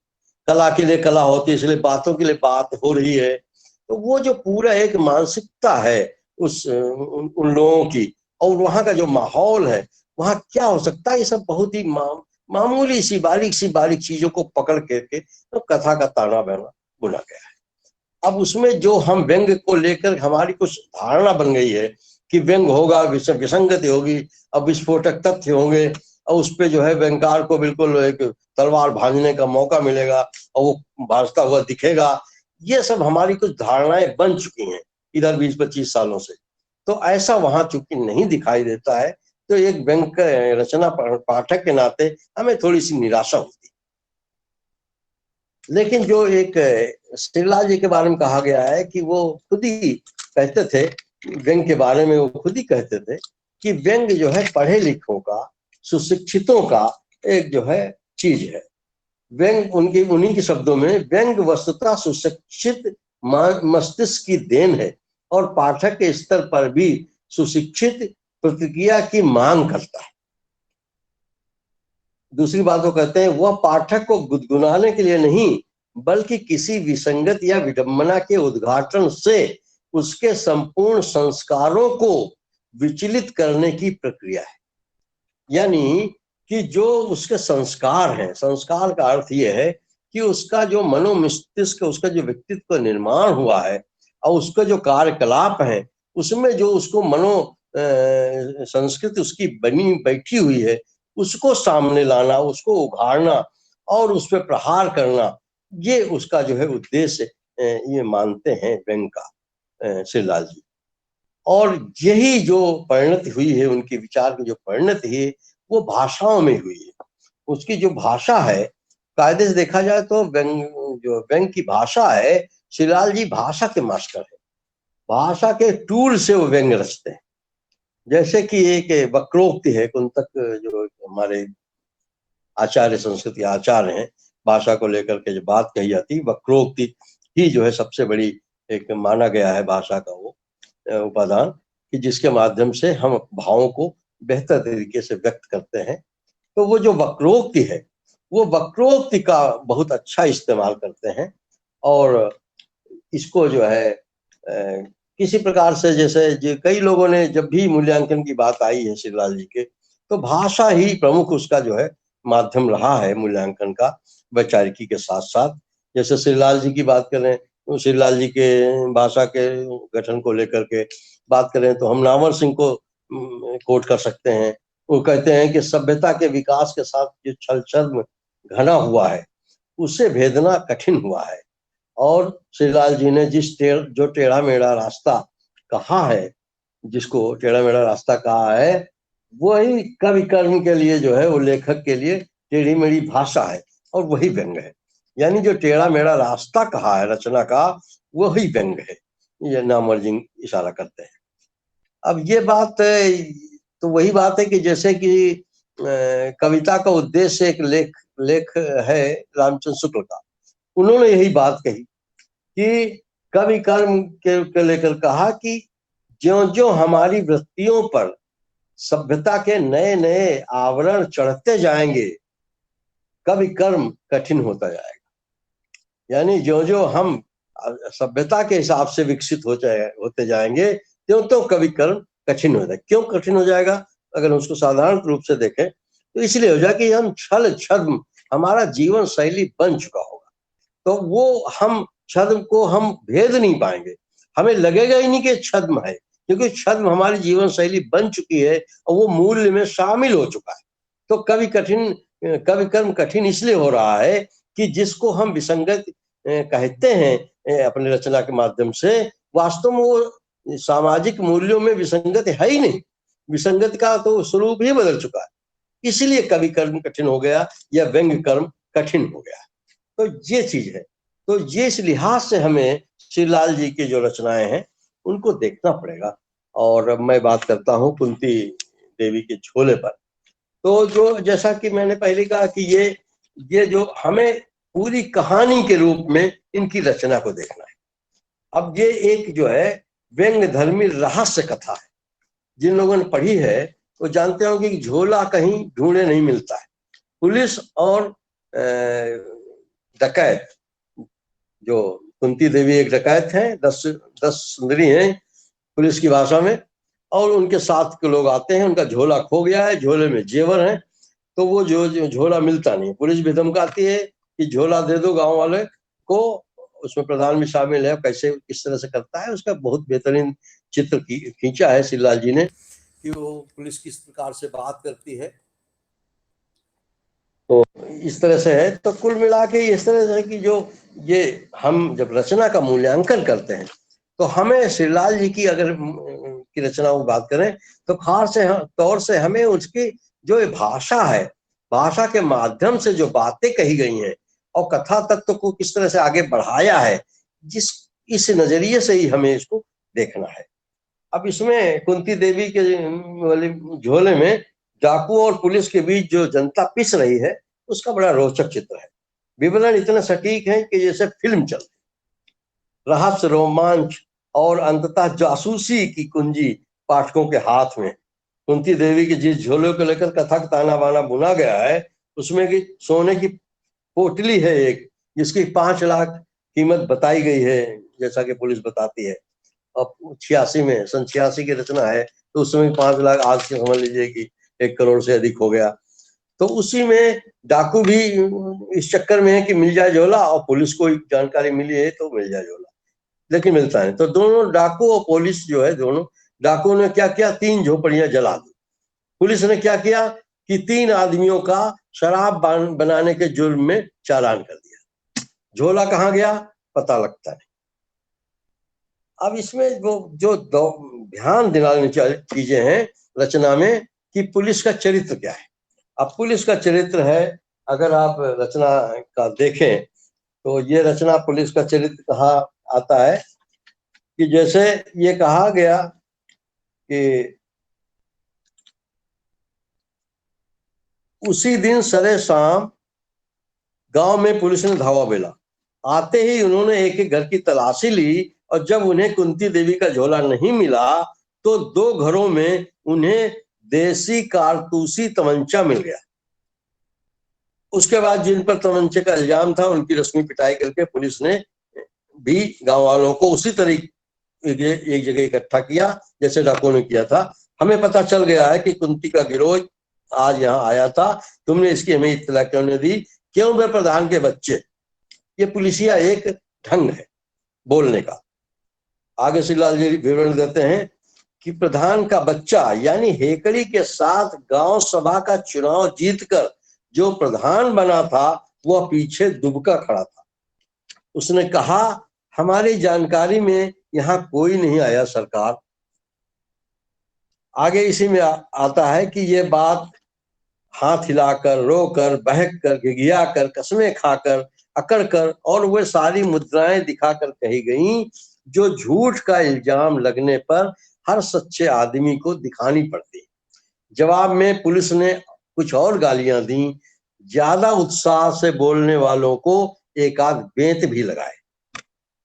कला के लिए कला होती है, इसलिए बातों के लिए बात हो रही है। तो वो जो पूरा एक मानसिकता है उन लोगों की, और वहां का जो माहौल है, वहां क्या हो सकता है, ये सब बहुत ही मामूली सी बारीक चीजों को पकड़ करके तो कथा का ताना बाना बुना गया है। अब उसमें जो हम व्यंग को लेकर हमारी कुछ धारणा बन गई है कि व्यंग होगा, विसंगति होगी, अब विस्फोटक तथ्य होंगे, और उस पर जो है व्यंगकार को बिल्कुल एक तलवार भांजने का मौका मिलेगा और वो भाजता हुआ दिखेगा। ये सब हमारी कुछ धारणाएं बन चुकी हैं इधर 20-25 सालों से। तो ऐसा वहां चूंकि नहीं दिखाई देता है, तो एक व्यंग रचना पाठक के नाते हमें थोड़ी सी निराशा होती। लेकिन जो एक श्रीलाल जी के बारे में कहा गया है कि वो खुद ही कहते थे व्यंग के बारे में, वो खुद ही कहते थे कि व्यंग जो है पढ़े लिखों का, सुशिक्षितों का एक जो है चीज है। व्यंग उन्हीं के शब्दों में, व्यंग वस्तुतः सुशिक्षित मस्तिष्क की देन है और पाठक के स्तर पर भी सुशिक्षित प्रतिक्रिया की मांग करता है। दूसरी बात वो कहते हैं, वह पाठक को गुदगुनाने के लिए नहीं, बल्कि किसी विसंगत या विडंबना के उद्घाटन से उसके संपूर्ण संस्कारों को विचलित करने की प्रक्रिया है। यानी कि जो उसके संस्कार हैं, संस्कार का अर्थ यह है कि उसका जो मनोमस्तिष्क, उसका जो व्यक्तित्व निर्माण हुआ है और उसका जो कार्यकलाप है, उसमें जो उसको संस्कृति उसकी बनी बैठी हुई है, उसको सामने लाना, उसको उघाड़ना और उस पर प्रहार करना, ये उसका जो है उद्देश्य ये मानते हैं व्यंग का श्रीलाल जी। और यही जो परिणति हुई है, उनके विचार की जो परिणति है, वो भाषाओं में हुई है। उसकी जो भाषा है, कायदे से देखा जाए तो व्यंग की भाषा है, श्रीलाल जी भाषा के मास्टर है, भाषा के टूल से वो व्यंग रचते हैं। जैसे कि एक वक्रोक्ति है, कुंतक जो हमारे आचार्य, संस्कृत के आचार्य हैं, भाषा को लेकर के जो बात कही जाती है, वक्रोक्ति ही जो है सबसे बड़ी एक माना गया है भाषा का वो उपादान, कि जिसके माध्यम से हम भावों को बेहतर तरीके से व्यक्त करते हैं। तो वो जो वक्रोक्ति है, वो वक्रोक्ति का बहुत अच्छा इस्तेमाल करते हैं और इसको जो है किसी प्रकार से, जैसे कई लोगों ने जब भी मूल्यांकन की बात आई है श्रीलाल जी के, तो भाषा ही प्रमुख उसका जो है माध्यम रहा है मूल्यांकन का, वैचारिकी के साथ साथ। जैसे श्रीलाल जी की बात करें, तो श्रीलाल जी के भाषा के गठन को लेकर के बात करें तो हम नामवर सिंह को कोट कर सकते हैं। वो कहते हैं कि सभ्यता के विकास के साथ जो छल छद्म घना हुआ है उसे भेदना कठिन हुआ है, और श्रीलाल जी ने जो टेढ़ा मेढ़ा रास्ता कहा है, जिसको टेढ़ा मेढ़ा रास्ता कहा है, वही कवि कर्म के लिए जो है, वो लेखक के लिए टेढ़ी मेढ़ी भाषा है और वही व्यंग है। यानी जो टेढ़ा मेढ़ा रास्ता कहा है रचना का, वही व्यंग है, ये नामवर जी इशारा करते हैं। अब ये बात तो वही बात है कि जैसे कि कविता का उद्देश्य एक लेख है रामचंद्र शुक्ल का, उन्होंने यही बात कही कि कवि कर्म के लेकर कहा कि ज्यों ज्यों हमारी वृत्तियों पर सभ्यता के नए नए आवरण चढ़ते जाएंगे, कवि कर्म कठिन होता जाएगा। यानी ज्यों ज्यों हम सभ्यता के हिसाब से विकसित होते जाएंगे, त्यों तो कवि कर्म कठिन हो जाएगा। क्यों कठिन हो जाएगा? अगर हम उसको साधारण रूप से देखें तो इसलिए हो जाए कि हम छल छद्म हमारा जीवन शैली बन चुका होगा, तो वो हम छद्म को हम भेद नहीं पाएंगे, हमें लगेगा ही नहीं कि छद्म है, क्योंकि छद्म हमारी जीवन शैली बन चुकी है और वो मूल्य में शामिल हो चुका है। तो कवि कर्म कठिन इसलिए हो रहा है कि जिसको हम विसंगत कहते हैं अपने रचना के माध्यम से, वास्तव में वो सामाजिक मूल्यों में विसंगत है ही नहीं, विसंगत का तो स्वरूप ही बदल चुका है, इसलिए कवि कर्म कठिन हो गया या व्यंग्य कर्म कठिन हो गया। तो ये चीज है। तो ये इस लिहाज से हमें श्रीलाल जी की जो रचनाएं हैं उनको देखना पड़ेगा। और अब मैं बात करता हूँ कुंती देवी के झोले पर। तो जो जैसा कि मैंने पहले कहा कि ये जो हमें पूरी कहानी के रूप में इनकी रचना को देखना है। अब ये एक जो है व्यंग्य धर्मी रहस्य कथा है। जिन लोगों ने पढ़ी है वो जानते होंगे कि झोला कहीं ढूंढे नहीं मिलता है। पुलिस और डकैत, जो कुंती देवी एक डकैत हैं, 10 सुंदरी हैं पुलिस की भाषा में, और उनके साथ के लोग आते हैं, उनका झोला खो गया है, झोले में जेवर है, तो वो जो झोला मिलता नहीं। पुलिस भी धमकाती है कि झोला दे दो गांव वाले को, उसमें प्रधान भी शामिल है, कैसे किस तरह से करता है उसका बहुत बेहतरीन चित्र खींचा है श्रीलाल जी ने, कि वो पुलिस किस प्रकार से बात करती है। तो इस तरह से है। तो कुल मिला के इस तरह से कि जो ये हम जब रचना का मूल्यांकन करते हैं तो हमें श्रीलाल जी की अगर की रचनाओं की बात करें तो खास तौर से हमें उसकी जो भाषा है, भाषा के माध्यम से जो बातें कही गई हैं और कथा तत्व को किस तरह से आगे बढ़ाया है, इस नजरिए से ही हमें इसको देखना है। अब इसमें कुंती देवी के वाले झोले में डाकू और पुलिस के बीच जो जनता पिस रही है उसका बड़ा रोचक चित्र है। विवरण इतना सटीक है कि जैसे फिल्म चलती, रहस्य, रोमांच और अंततः जासूसी की कुंजी पाठकों के हाथ में। कुंती देवी की जिस झोले को लेकर कथा का ताना बाना बुना गया है उसमें की सोने की पोटली है एक, जिसकी 5 लाख कीमत बताई गई है, जैसा कि पुलिस बताती है। अब 86 में, सन 86 की रचना है, तो उस समय 5 लाख, आज से समझ लीजिए कि 1 करोड़ से अधिक हो गया। तो उसी में डाकू भी इस चक्कर में है कि मिल जाए झोला, और पुलिस को जानकारी मिली है तो मिल जाए झोला, लेकिन मिलता है। तो दोनों डाकू और पुलिस जो है, दोनों डाकू ने क्या किया, 3 झोपड़ियां जला दी। पुलिस ने क्या किया कि 3 आदमियों का शराब बनाने के जुर्म में चालान कर दिया। झोला कहाँ गया पता लगता नहीं। अब इसमें जो ध्यान दिलाने चीजें हैं रचना में कि पुलिस का चरित्र क्या है। अब पुलिस का चरित्र है, अगर आप रचना का देखें तो ये रचना पुलिस का चरित्र कहाँ आता है कि जैसे ये कहा गया कि उसी दिन सरे शाम गांव में पुलिस ने धावा बोला। आते ही उन्होंने एक एक घर की तलाशी ली, और जब उन्हें कुंती देवी का झोला नहीं मिला तो 2 घरों में उन्हें देसी कारतूसी तमंचा मिल गया। उसके बाद जिन पर तमंचे का इल्जाम था उनकी रस्मी पिटाई करके पुलिस ने भी गांव वालों को उसी तरीके एक जगह इकट्ठा किया जैसे डाकुओं ने किया था। हमें पता चल गया है कि कुंती का गिरोह आज यहाँ आया था, तुमने इसकी हमें इत्तला क्यों नहीं दी? क्यों वे प्रधान के बच्चे? ये पुलिसिया एक ढंग है बोलने का। आगे श्रीलाल जी विवरण देते हैं कि प्रधान का बच्चा यानी हेकड़ी के साथ गांव सभा का चुनाव जीतकर जो प्रधान बना था वह पीछे दुबका खड़ा था। उसने कहा, हमारी जानकारी में यहाँ कोई नहीं आया सरकार। आगे इसी में आता है कि ये बात हाथ हिलाकर, रोकर, बहक कर, घिघिया कर, कसमें खाकर, अकड़ कर और वे सारी मुद्राएं दिखाकर कही गई जो झूठ का इल्जाम लगने पर हर सच्चे आदमी को दिखानी पड़ती। जवाब में पुलिस ने कुछ और गालियां दी। ज्यादा उत्साह से बोलने वालों को एक आध बेंत भी लगाए।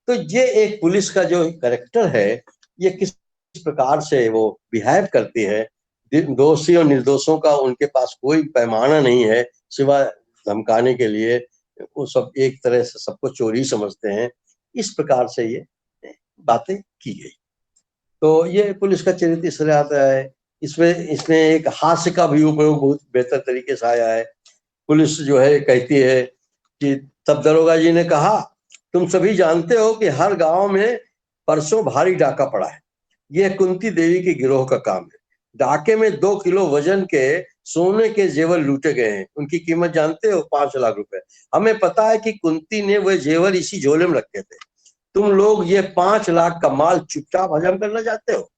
तो ये एक पुलिस का जो कैरेक्टर है, ये किस प्रकार से वो बिहेव करती है। दोषी और निर्दोषों का उनके पास कोई पैमाना नहीं है सिवाय धमकाने के लिए। वो सब एक तरह से सबको चोरी समझते हैं। इस प्रकार से ये बातें की गई। तो ये पुलिस का चरित्र इस तरह आता है। इसमें एक हास्य का भी उपयोग बहुत बेहतर तरीके से आया है। पुलिस जो है कहती है कि तब दरोगा जी ने कहा, तुम सभी जानते हो कि हर गांव में परसों भारी डाका पड़ा है। यह कुंती देवी के गिरोह का काम है। डाके में 2 किलो वजन के सोने के जेवर लूटे गए हैं। उनकी कीमत जानते हो? 5 लाख रुपए। हमें पता है कि कुंती ने वह जेवर इसी झोले में रखे थे। तुम लोग ये 5 लाख का माल चुपचाप हजम करना चाहते हो?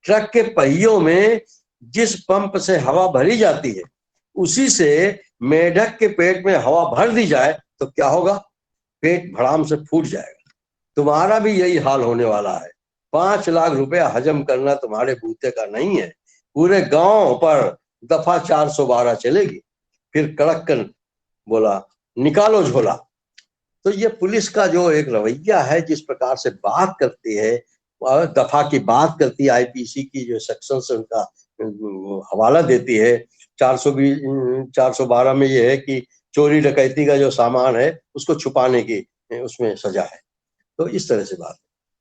ट्रक के पहियों में जिस पंप से हवा भरी जाती है उसी से मेढक के पेट में हवा भर दी जाए तो क्या होगा? पेट भड़ाम से फूट जाएगा। तुम्हारा भी यही हाल होने वाला है। 5 लाख रुपया हजम करना तुम्हारे बूते का नहीं है। पूरे गांव पर दफा 412 चलेगी। फिर कड़क कर बोला, निकालो झोला। तो ये पुलिस का जो एक रवैया है, जिस प्रकार से बात करती है, दफा की बात करती है, आईपीसी की जो सेक्शन से उनका हवाला देती है। 412 में ये है कि चोरी डकैती का जो सामान है उसको छुपाने की उसमें सजा है। तो इस तरह से बात है।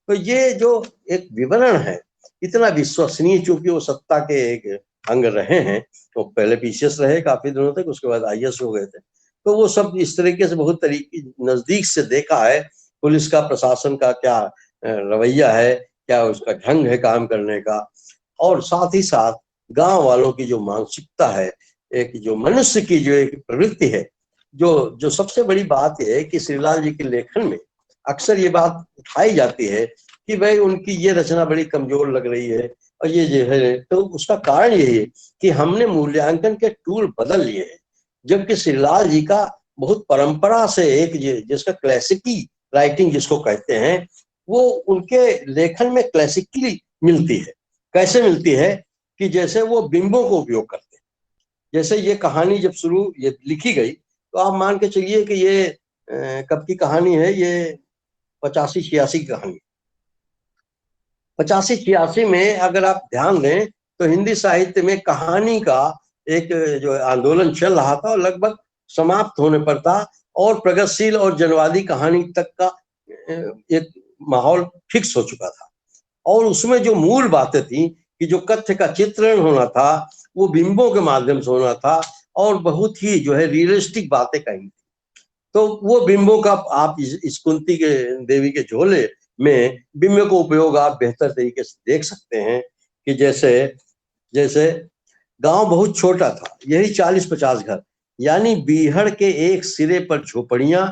तो ये जो एक विवरण है इतना विश्वसनीय, चूंकि वो सत्ता के एक अंग रहे हैं। तो पहले पीसीएस रहे काफी दिनों तक, उसके बाद आईएएस हो गए थे। तो वो सब इस तरीके से बहुत तरीके नजदीक से देखा है पुलिस का, प्रशासन का क्या रवैया है, क्या उसका ढंग है काम करने का। और साथ ही साथ गांव वालों की जो मानसिकता है, एक जो मनुष्य की जो एक प्रवृत्ति है, जो सबसे बड़ी बात यह है कि श्रीलाल जी के लेखन में अक्सर ये बात उठाई जाती है कि भाई उनकी ये रचना बड़ी कमजोर लग रही है और ये जो है, तो उसका कारण यही है कि हमने मूल्यांकन के टूल बदल लिए हैं। जबकि श्रीलाल जी का बहुत परंपरा से एक जिसका क्लासिकी राइटिंग जिसको कहते हैं, वो उनके लेखन में क्लासिकली मिलती है। कैसे मिलती है कि जैसे वो बिंबों को उपयोग करते हैं। जैसे ये कहानी जब शुरू ये लिखी गई तो आप मान के चलिए कि ये कब की कहानी है, ये 85-86 की कहानी। 85-86 में अगर आप ध्यान दें तो हिंदी साहित्य में कहानी का एक जो आंदोलन चल रहा था और लगभग समाप्त होने पर था, और प्रगतिशील और जनवादी कहानी तक का एक माहौल फिक्स हो चुका था। और उसमें जो मूल बातें थी कि जो कथ्य का चित्रण होना था वो बिंबों के माध्यम से होना था और बहुत ही जो है रियलिस्टिक बातें कही। तो वो बिंबों का आप इस कुंती के देवी के झोले में बिंबों को उपयोग आप बेहतर तरीके से देख सकते हैं कि जैसे गांव बहुत छोटा था, यही 40-50 घर, यानी बीहड़ के एक सिरे पर झोपड़ियां,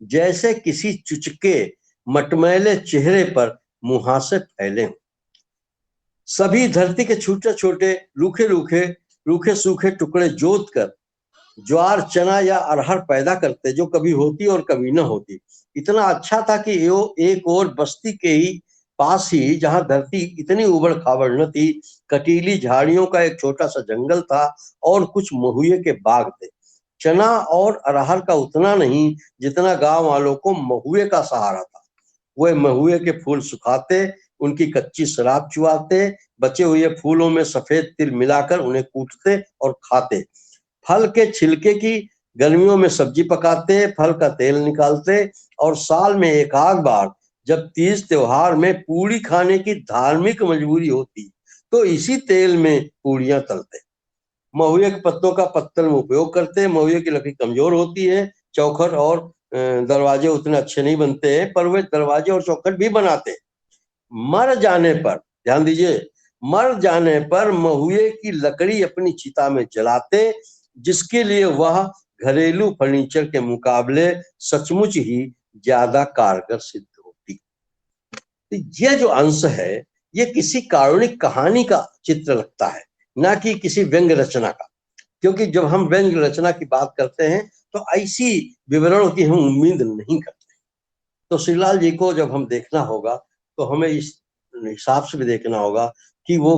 जैसे किसी चुचके मटमैले चेहरे पर मुहासे फैले। सभी धरती के छोटे छोटे रूखे सूखे टुकड़े जोत कर ज्वार, चना या अरहर पैदा करते, जो कभी होती और कभी न होती। इतना अच्छा था कि एक और बस्ती के ही पास ही, जहां धरती इतनी उबड़ खाबड़ न थी, कटीली झाड़ियों का एक छोटा सा जंगल था और कुछ महुए के बाग थे। चना और अरहर का उतना नहीं जितना गांव वालों को महुए का सहारा था। वह महुए के फूल सुखाते, उनकी कच्ची शराब चुआते, बचे हुए फूलों में सफेद तिल मिलाकर उन्हें कूटते और खाते। फल के छिलके की गर्मियों में सब्जी पकाते, फल का तेल निकालते, और साल में एक आध बार जब तीज त्योहार में पूड़ी खाने की धार्मिक मजबूरी होती तो इसी तेल में पूड़ियां तलते। महुए के पत्तों का पत्तल में उपयोग करते। महुए की लकड़ी कमजोर होती है, चौखट और दरवाजे उतने अच्छे नहीं बनते हैं, पर वे दरवाजे और चौखट भी बनाते। मर जाने पर, ध्यान दीजिए, मर जाने पर महुए की लकड़ी अपनी चिता में जलाते, जिसके लिए वह घरेलू फर्नीचर के मुकाबले सचमुच ही ज्यादा कारगर सिद्ध होती। तो यह जो अंश है ये किसी काल्पनिक कहानी का चित्र लगता है, ना कि किसी व्यंग्य रचना का, क्योंकि जब हम व्यंग्य रचना की बात करते हैं तो ऐसी विवरण की हम उम्मीद नहीं करते। तो श्रीलाल जी को जब हम देखना होगा तो हमें इस हिसाब से भी देखना होगा कि वो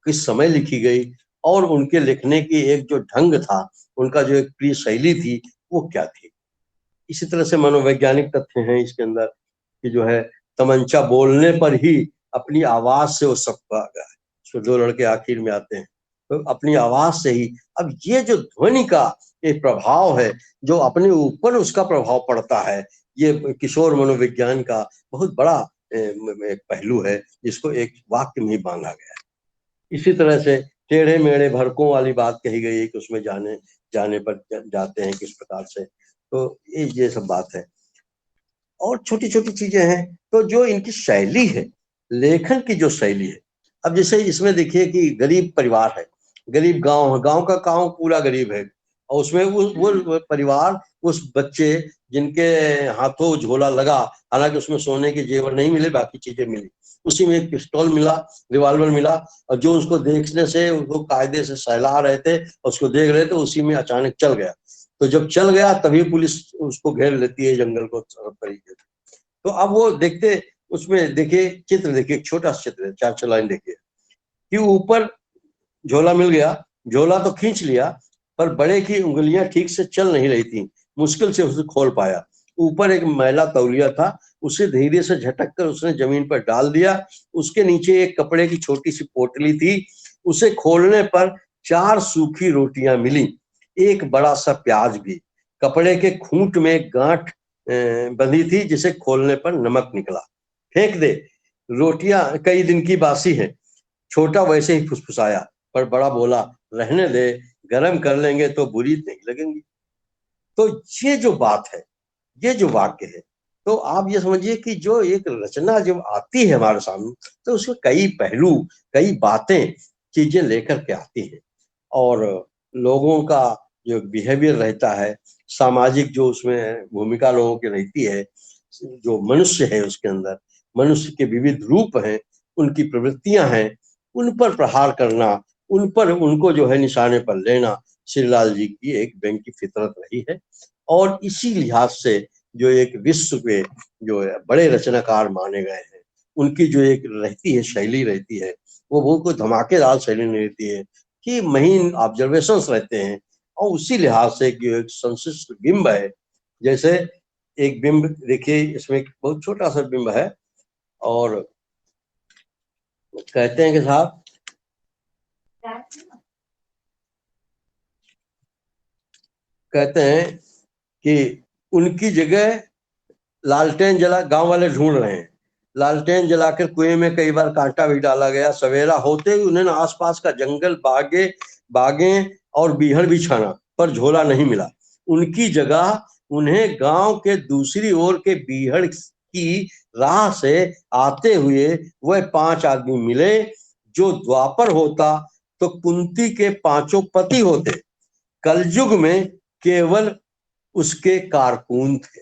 किस समय लिखी गई और उनके लिखने की एक जो ढंग था, उनका जो एक प्रिय शैली थी, वो क्या थी। इसी तरह से मनोवैज्ञानिक तथ्य हैं इसके अंदर कि जो है तमंचा बोलने पर ही अपनी आवाज से वो सब आ गया। तो दो लड़के आखिर में आते हैं तो अपनी आवाज से ही, अब ये जो ध्वनि का एक प्रभाव है, जो अपने ऊपर उसका प्रभाव पड़ता है, ये किशोर मनोविज्ञान का बहुत बड़ा एक पहलू है, जिसको एक वाक्य में ही बांधा गया है। इसी तरह से टेढ़े मेढ़े भड़कों वाली बात कही गई है कि उसमें जाने जाने पर जाते हैं किस प्रकार से, तो ये सब बात है। और छोटी छोटी चीजें हैं। तो जो इनकी शैली है, लेखन की जो शैली है, अब जैसे इसमें देखिए कि गरीब परिवार है, गरीब गांव है, गांव का गांव पूरा गरीब है, और उसमें वो परिवार, उस बच्चे जिनके हाथों झोला लगा, हालांकि उसमें सोने के जेवर नहीं मिले, बाकी चीजें मिली, उसी में एक पिस्तौल मिला, रिवॉल्वर मिला, और जो उसको देखने से उसको कायदे से सहला रहे थे, उसको देख रहे थे, उसी में अचानक चल गया। तो जब चल गया तभी पुलिस उसको घेर लेती है जंगल को तरीके से। तो अब वो देखते, उसमें देखिए चित्र, देखिए छोटा चित्र है, 4 लाइन देखिए कि ऊपर झोला मिल गया, झोला तो खींच लिया, पर बड़े की उंगलियां ठीक से चल नहीं रही थी, मुश्किल से उसे खोल पाया। ऊपर एक मैला तौलिया था, उसे धीरे से झटक कर उसने जमीन पर डाल दिया। उसके नीचे एक कपड़े की छोटी सी पोटली थी, उसे खोलने पर 4 सूखी रोटियां मिली, एक बड़ा सा प्याज भी। कपड़े के खूंट में एक गांठ बंधी थी, जिसे खोलने पर नमक निकला। फेंक दे, रोटियां कई दिन की बासी है। छोटा वैसे ही फुसफुसाया, पर बड़ा बोला, रहने दे, गरम कर लेंगे तो बुरी नहीं लगेंगी। तो ये जो बात है, ये जो वाक्य है, तो आप ये समझिए कि जो एक रचना जब आती है हमारे सामने, तो उसमें कई पहलू, कई बातें, चीजें लेकर के आती हैं, और लोगों का जो बिहेवियर रहता है, सामाजिक जो उसमें भूमिका लोगों की रहती है, जो मनुष्य है उसके अंदर, मनुष्य के विविध रूप हैं, उनकी प्रवृत्तियां हैं, उन पर प्रहार करना, उन पर उनको जो है निशाने पर लेना, श्रीलाल जी की एक व्यंग्य की फितरत रही है। और इसी लिहाज से जो एक विश्व के जो बड़े रचनाकार माने गए हैं, उनकी जो एक रहती है शैली रहती है, वो कोई धमाकेदार शैली नहीं रहती है, कि महीन ऑब्जर्वेशंस रहते हैं, और उसी लिहाज से एक संश्लिष्ट बिंब है। जैसे एक बिंब देखिए, इसमें बहुत छोटा सा बिंब है, और कहते हैं कि साहब, कहते हैं कि उनकी जगह लालटेन जला, गांव वाले ढूंढ रहे हैं, लालटेन जलाकर कुएं में कई बार कांटा भी डाला गया। सवेरा होते ही उन्हें आसपास का जंगल, बागें और बीहड़ भी छाना, पर झोला नहीं मिला। उनकी जगह उन्हें गांव के दूसरी ओर के बीहड़ की राह से आते हुए वह 5 आदमी मिले, जो द्वापर होता तो कुंती के 5 पति होते, कलयुग में केवल उसके कारकून थे।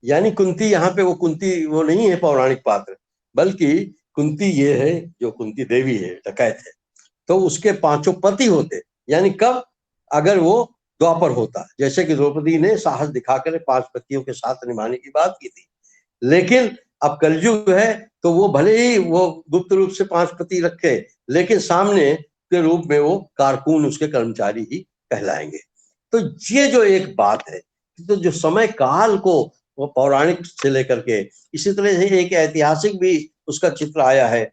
यानी कुंती, यहाँ पे वो कुंती वो नहीं है पौराणिक पात्र, बल्कि कुंती ये है जो कुंती देवी है, डकैत है, तो उसके 5 पति होते। यानी कब, अगर वो द्वापर होता, जैसे कि द्रौपदी ने साहस दिखाकर 5 पतियों के साथ निभाने की बात की थी। लेकिन अब कलयुग है, तो वो भले ही वो गुप्त रूप से 5 पति रखे, लेकिन सामने के रूप में वो कारकून, उसके कर्मचारी ही कहलाएंगे। तो ये जो एक बात है, तो जो समय काल को वो पौराणिक से लेकर के, इसी तरह से एक ऐतिहासिक भी उसका चित्र आया है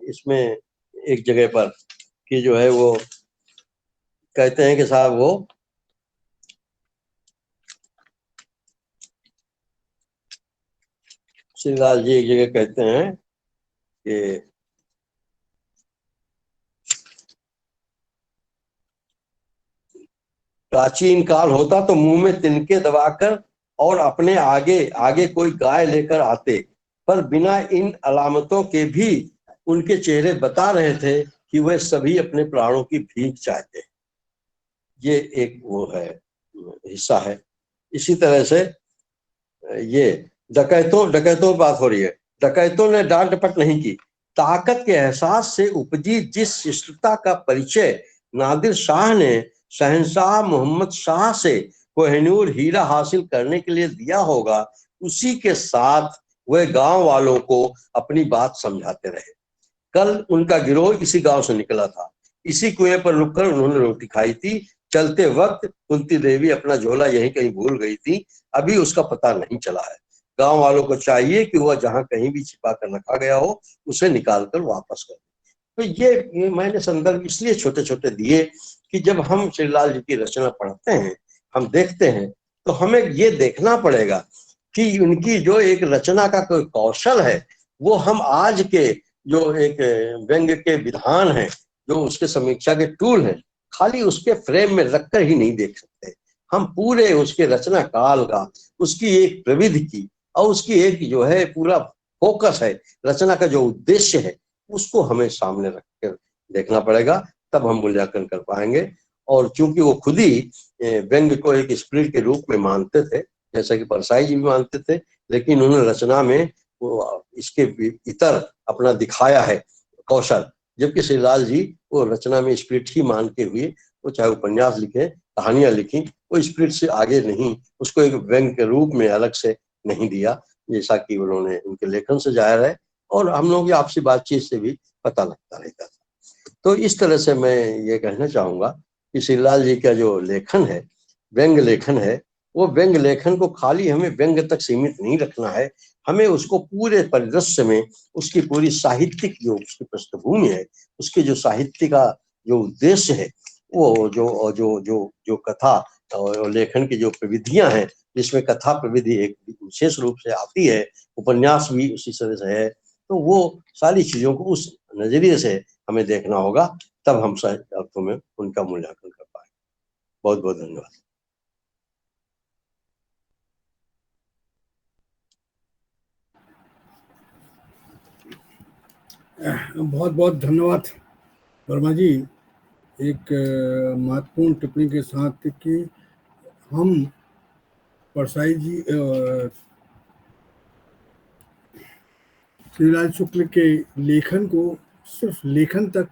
इसमें एक जगह पर, कि जो है वो कहते हैं कि साहब वो श्रीलाल जी एक जगह कहते हैं कि प्राचीन काल होता तो मुंह में तिनके दबाकर और अपने आगे आगे कोई गाय लेकर आते, पर बिना इन अलामतों के भी उनके चेहरे बता रहे थे कि वह सभी अपने प्राणों की भीख चाहते। ये एक वो है हिस्सा है। इसी तरह से ये डकैतों डकैतों बात हो रही है। डकैतों ने डांट डपट नहीं की। ताकत के एहसास से उपजी जिस शिष्टता का परिचय नादिर शाह ने शहंशाह मोहम्मद शाह से कोहिनूर हीरा हासिल करने के लिए दिया होगा, उसी के साथ वह गांव वालों को अपनी बात समझाते रहे। कल उनका गिरोह इसी गांव से निकला था। इसी कुएं पर रुककर उन्होंने रोटी खाई थी। चलते वक्त कुंती देवी अपना झोला यहीं कहीं भूल गई थी, अभी उसका पता नहीं चला है। गांव वालों को चाहिए कि वह जहां कहीं भी छिपा कर रखा गया हो उसे निकाल कर वापस कर। तो ये मैंने संदर्भ इसलिए छोटे छोटे दिए कि जब हम श्रीलाल जी की रचना पढ़ते हैं, हम देखते हैं, तो हमें ये देखना पड़ेगा कि उनकी जो एक रचना का कोई कौशल है वो हम आज के जो एक व्यंग्य के विधान है, जो उसके समीक्षा के टूल हैं, खाली उसके फ्रेम में रखकर ही नहीं देख सकते। हम पूरे उसके रचना काल का, उसकी एक प्रविधि की और उसकी एक जो है पूरा फोकस है, रचना का जो उद्देश्य है, उसको हमें सामने रख कर देखना पड़ेगा, तब हम मूल्यांकन कर पाएंगे। और चूंकि वो खुद ही व्यंग्य को एक स्पिरिट के रूप में मानते थे, जैसा कि परसाई जी भी मानते थे, लेकिन उन्होंने रचना में वो इसके इतर अपना दिखाया है कौशल। जबकि श्रीलाल जी वो रचना में स्पिरिट ही मान के हुए, वो चाहे उपन्यास लिखे, कहानियां लिखी, वो स्पिरिट से आगे नहीं, उसको एक व्यंग्य के रूप में अलग से नहीं दिया, जैसा कि उन्होंने उनके लेखन से जाहिर है और हम लोग की आपसी बातचीत से भी पता लगता रहता था। तो इस तरह से मैं ये कहना चाहूंगा कि श्रीलाल जी का जो लेखन है, व्यंग्य लेखन है, वो व्यंग्य लेखन को खाली हमें व्यंग्य तक सीमित नहीं रखना है, हमें उसको पूरे परिदृश्य में उसकी पूरी साहित्यिक जो उसकी पृष्ठभूमि है, उसके जो साहित्य का जो उद्देश्य है, वो जो जो जो जो कथा और लेखन की जो प्रविधियां हैं, जिसमें कथा प्रविधि एक विशेष रूप से आती है, उपन्यास भी उसी तरह से है, तो वो सारी चीजों को उस नजरिए से हमें देखना होगा, तब हम सही अर्थों में उनका मूल्यांकन कर पाएंगे। बहुत बहुत धन्यवाद। बहुत बहुत धन्यवाद वर्मा जी, एक महत्वपूर्ण टिप्पणी के साथ कि हम परसाई जी श्रीलाल शुक्ल के लेखन को सिर्फ लेखन तक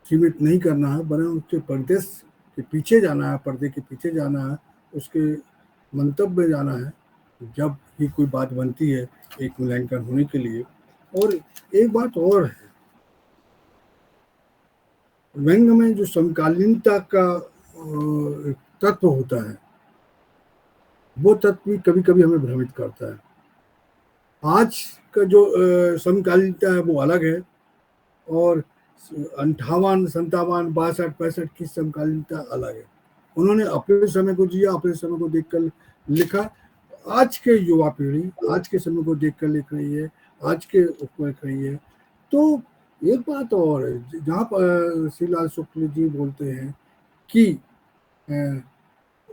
सीमित नहीं करना है, बना उसके परिदृश्य के पीछे जाना है, पर्दे के पीछे जाना है, उसके मंतव्य में जाना है, जब ही कोई बात बनती है एक मूल्यांकन होने के लिए। और एक बात और है, व्यंग्य में जो समकालीनता का तत्व होता है, वो तत्व भी कभी कभी हमें भ्रमित करता है। आज का जो समकालीनता है वो अलग है, और 58, 57, 62, 65 की समकालीनता अलग है। उन्होंने अपने समय को जिया, अपने समय को देखकर लिखा। आज के युवा पीढ़ी आज के समय को देखकर लिख रही है, आज के ऊपर लिख रही है। तो एक बात और है, जहाँ पर श्रीलाल शुक्ल जी बोलते हैं कि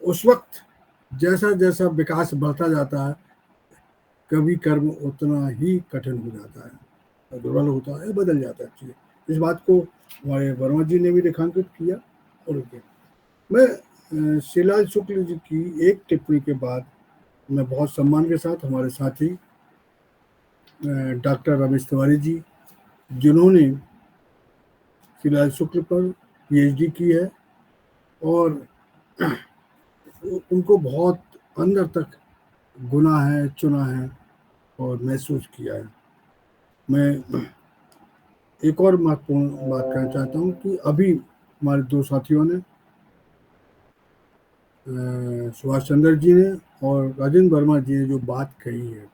उस वक्त जैसा जैसा विकास बढ़ता जाता है, कभी कर्म उतना ही कठिन हो जाता है, दुर्बल होता है, बदल जाता है चीज़। इस बात को हमारे वर्मा जी ने भी रेखांकित किया। और मैं श्रीलाल शुक्ल जी की एक टिप्पणी के बाद मैं बहुत सम्मान के साथ हमारे साथी डॉक्टर रमेश तिवारी जी, जिन्होंने श्रीलाल शुक्ल पर पीएचडी की है और उनको बहुत अंदर तक गुना है, चुना है और महसूस किया है। मैं एक और महत्वपूर्ण बात कहना चाहता हूँ कि अभी हमारे दो साथियों ने, सुभाष चंद्र जी ने और राजेंद्र वर्मा जी ने जो बात कही है,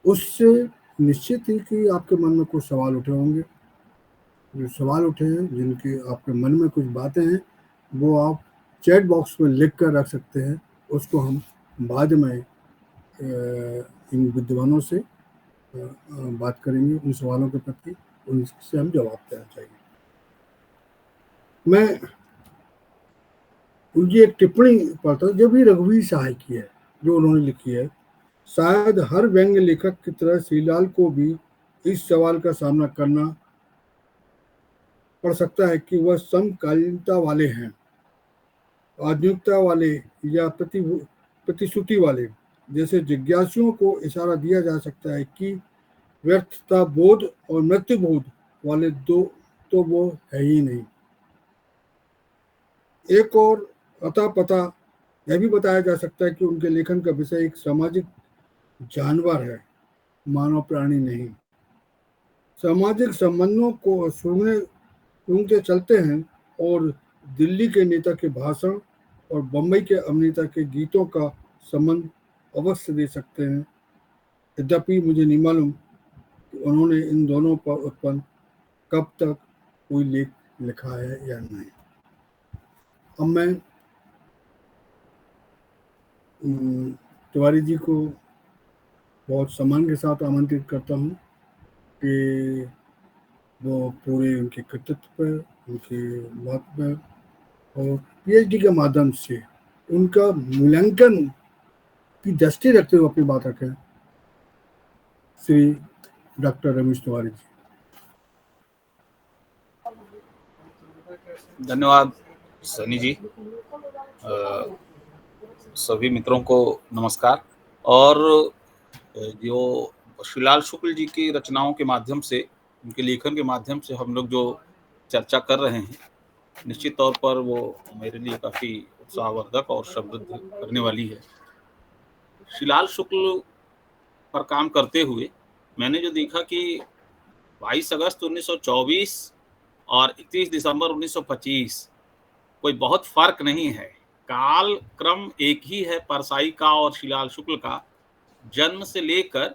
उससे निश्चित ही कि आपके मन में कुछ सवाल उठे होंगे। जो सवाल उठे हैं, जिनके आपके मन में कुछ बातें हैं, वो आप चैट बॉक्स में लिख कर रख सकते हैं। उसको हम बाद में इन विद्वानों से बात करेंगे उन सवालों के प्रति, उनसे हम जवाब देना चाहिए। मैं उनकी एक टिप्पणी पढ़ता हूँ जो भी रघुवीर सहाय की है, जो उन्होंने लिखी है। शायद हर व्यंग्य लेखक की तरह श्रीलाल को भी इस सवाल का सामना करना पड़ सकता है कि वह समकालीनता वाले हैं, आधुनिकता वाले या प्रतिश्रुति वाले। जैसे जिज्ञासुओं को इशारा दिया जा सकता है कि व्यर्थता बोध और मृत्यु बोध वाले दो तो वो है ही नहीं। एक और अता पता यह भी बताया जा सकता है कि उनके लेखन का विषय एक सामाजिक जानवर है, मानव प्राणी नहीं। सामाजिक संबंधों को सूंघते चलते हैं और दिल्ली के नेता के भाषण और बम्बई के अभिनेता के गीतों का संबंध अवश्य दे सकते हैं। यद्यपि मुझे नहीं मालूम कि उन्होंने इन दोनों पर उत्पन्न कब तक कोई लेख लिखा है या नहीं। अब मैं तिवारी जी को बहुत सम्मान के साथ आमंत्रित करता हूँ कि वो पूरे उनके कृतित्व पर, उनके बात पर और पीएचडी के माध्यम से उनका मूल्यांकन की दृष्टि रखते हुए अपनी बात रखें। श्री डॉक्टर रमेश तिवारी जी। धन्यवाद सनी जी। सभी मित्रों को नमस्कार। और जो श्रीलाल शुक्ल जी की रचनाओं के माध्यम से, उनके लेखन के माध्यम से हम लोग जो चर्चा कर रहे हैं, निश्चित तौर पर वो मेरे लिए काफ़ी उत्साहवर्धक और समृद्ध करने वाली है। श्रीलाल शुक्ल पर काम करते हुए मैंने जो देखा कि 22 अगस्त 1924 और 31 दिसंबर 1925 कोई बहुत फर्क नहीं है, काल क्रम एक ही है परसाई का और श्रीलाल शुक्ल का, जन्म से लेकर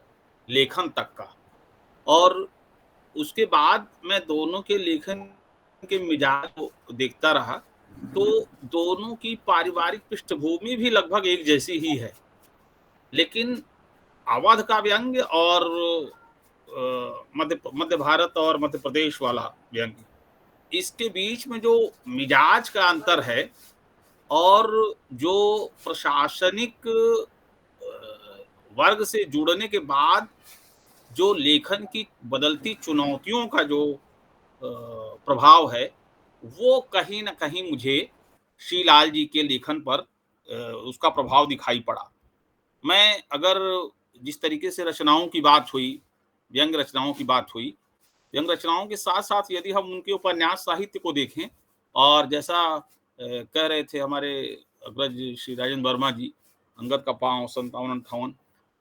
लेखन तक का। और उसके बाद मैं दोनों के लेखन के मिजाज को देखता रहा तो दोनों की पारिवारिक पृष्ठभूमि भी लगभग एक जैसी ही है, लेकिन अवध का व्यंग्य और मध्य भारत और मध्य प्रदेश वाला व्यंग्य, इसके बीच में जो मिजाज का अंतर है और जो प्रशासनिक वर्ग से जुड़ने के बाद जो लेखन की बदलती चुनौतियों का जो प्रभाव है, वो कहीं ना कहीं मुझे श्रीलाल जी के लेखन पर उसका प्रभाव दिखाई पड़ा। मैं अगर जिस तरीके से रचनाओं की बात हुई, व्यंग रचनाओं की बात हुई, व्यंग रचनाओं के साथ साथ यदि हम उनके उपन्यास साहित्य को देखें, और जैसा कह रहे थे हमारे अग्रज श्री राजेंद्र वर्मा जी, अंगद का पांव 57-58,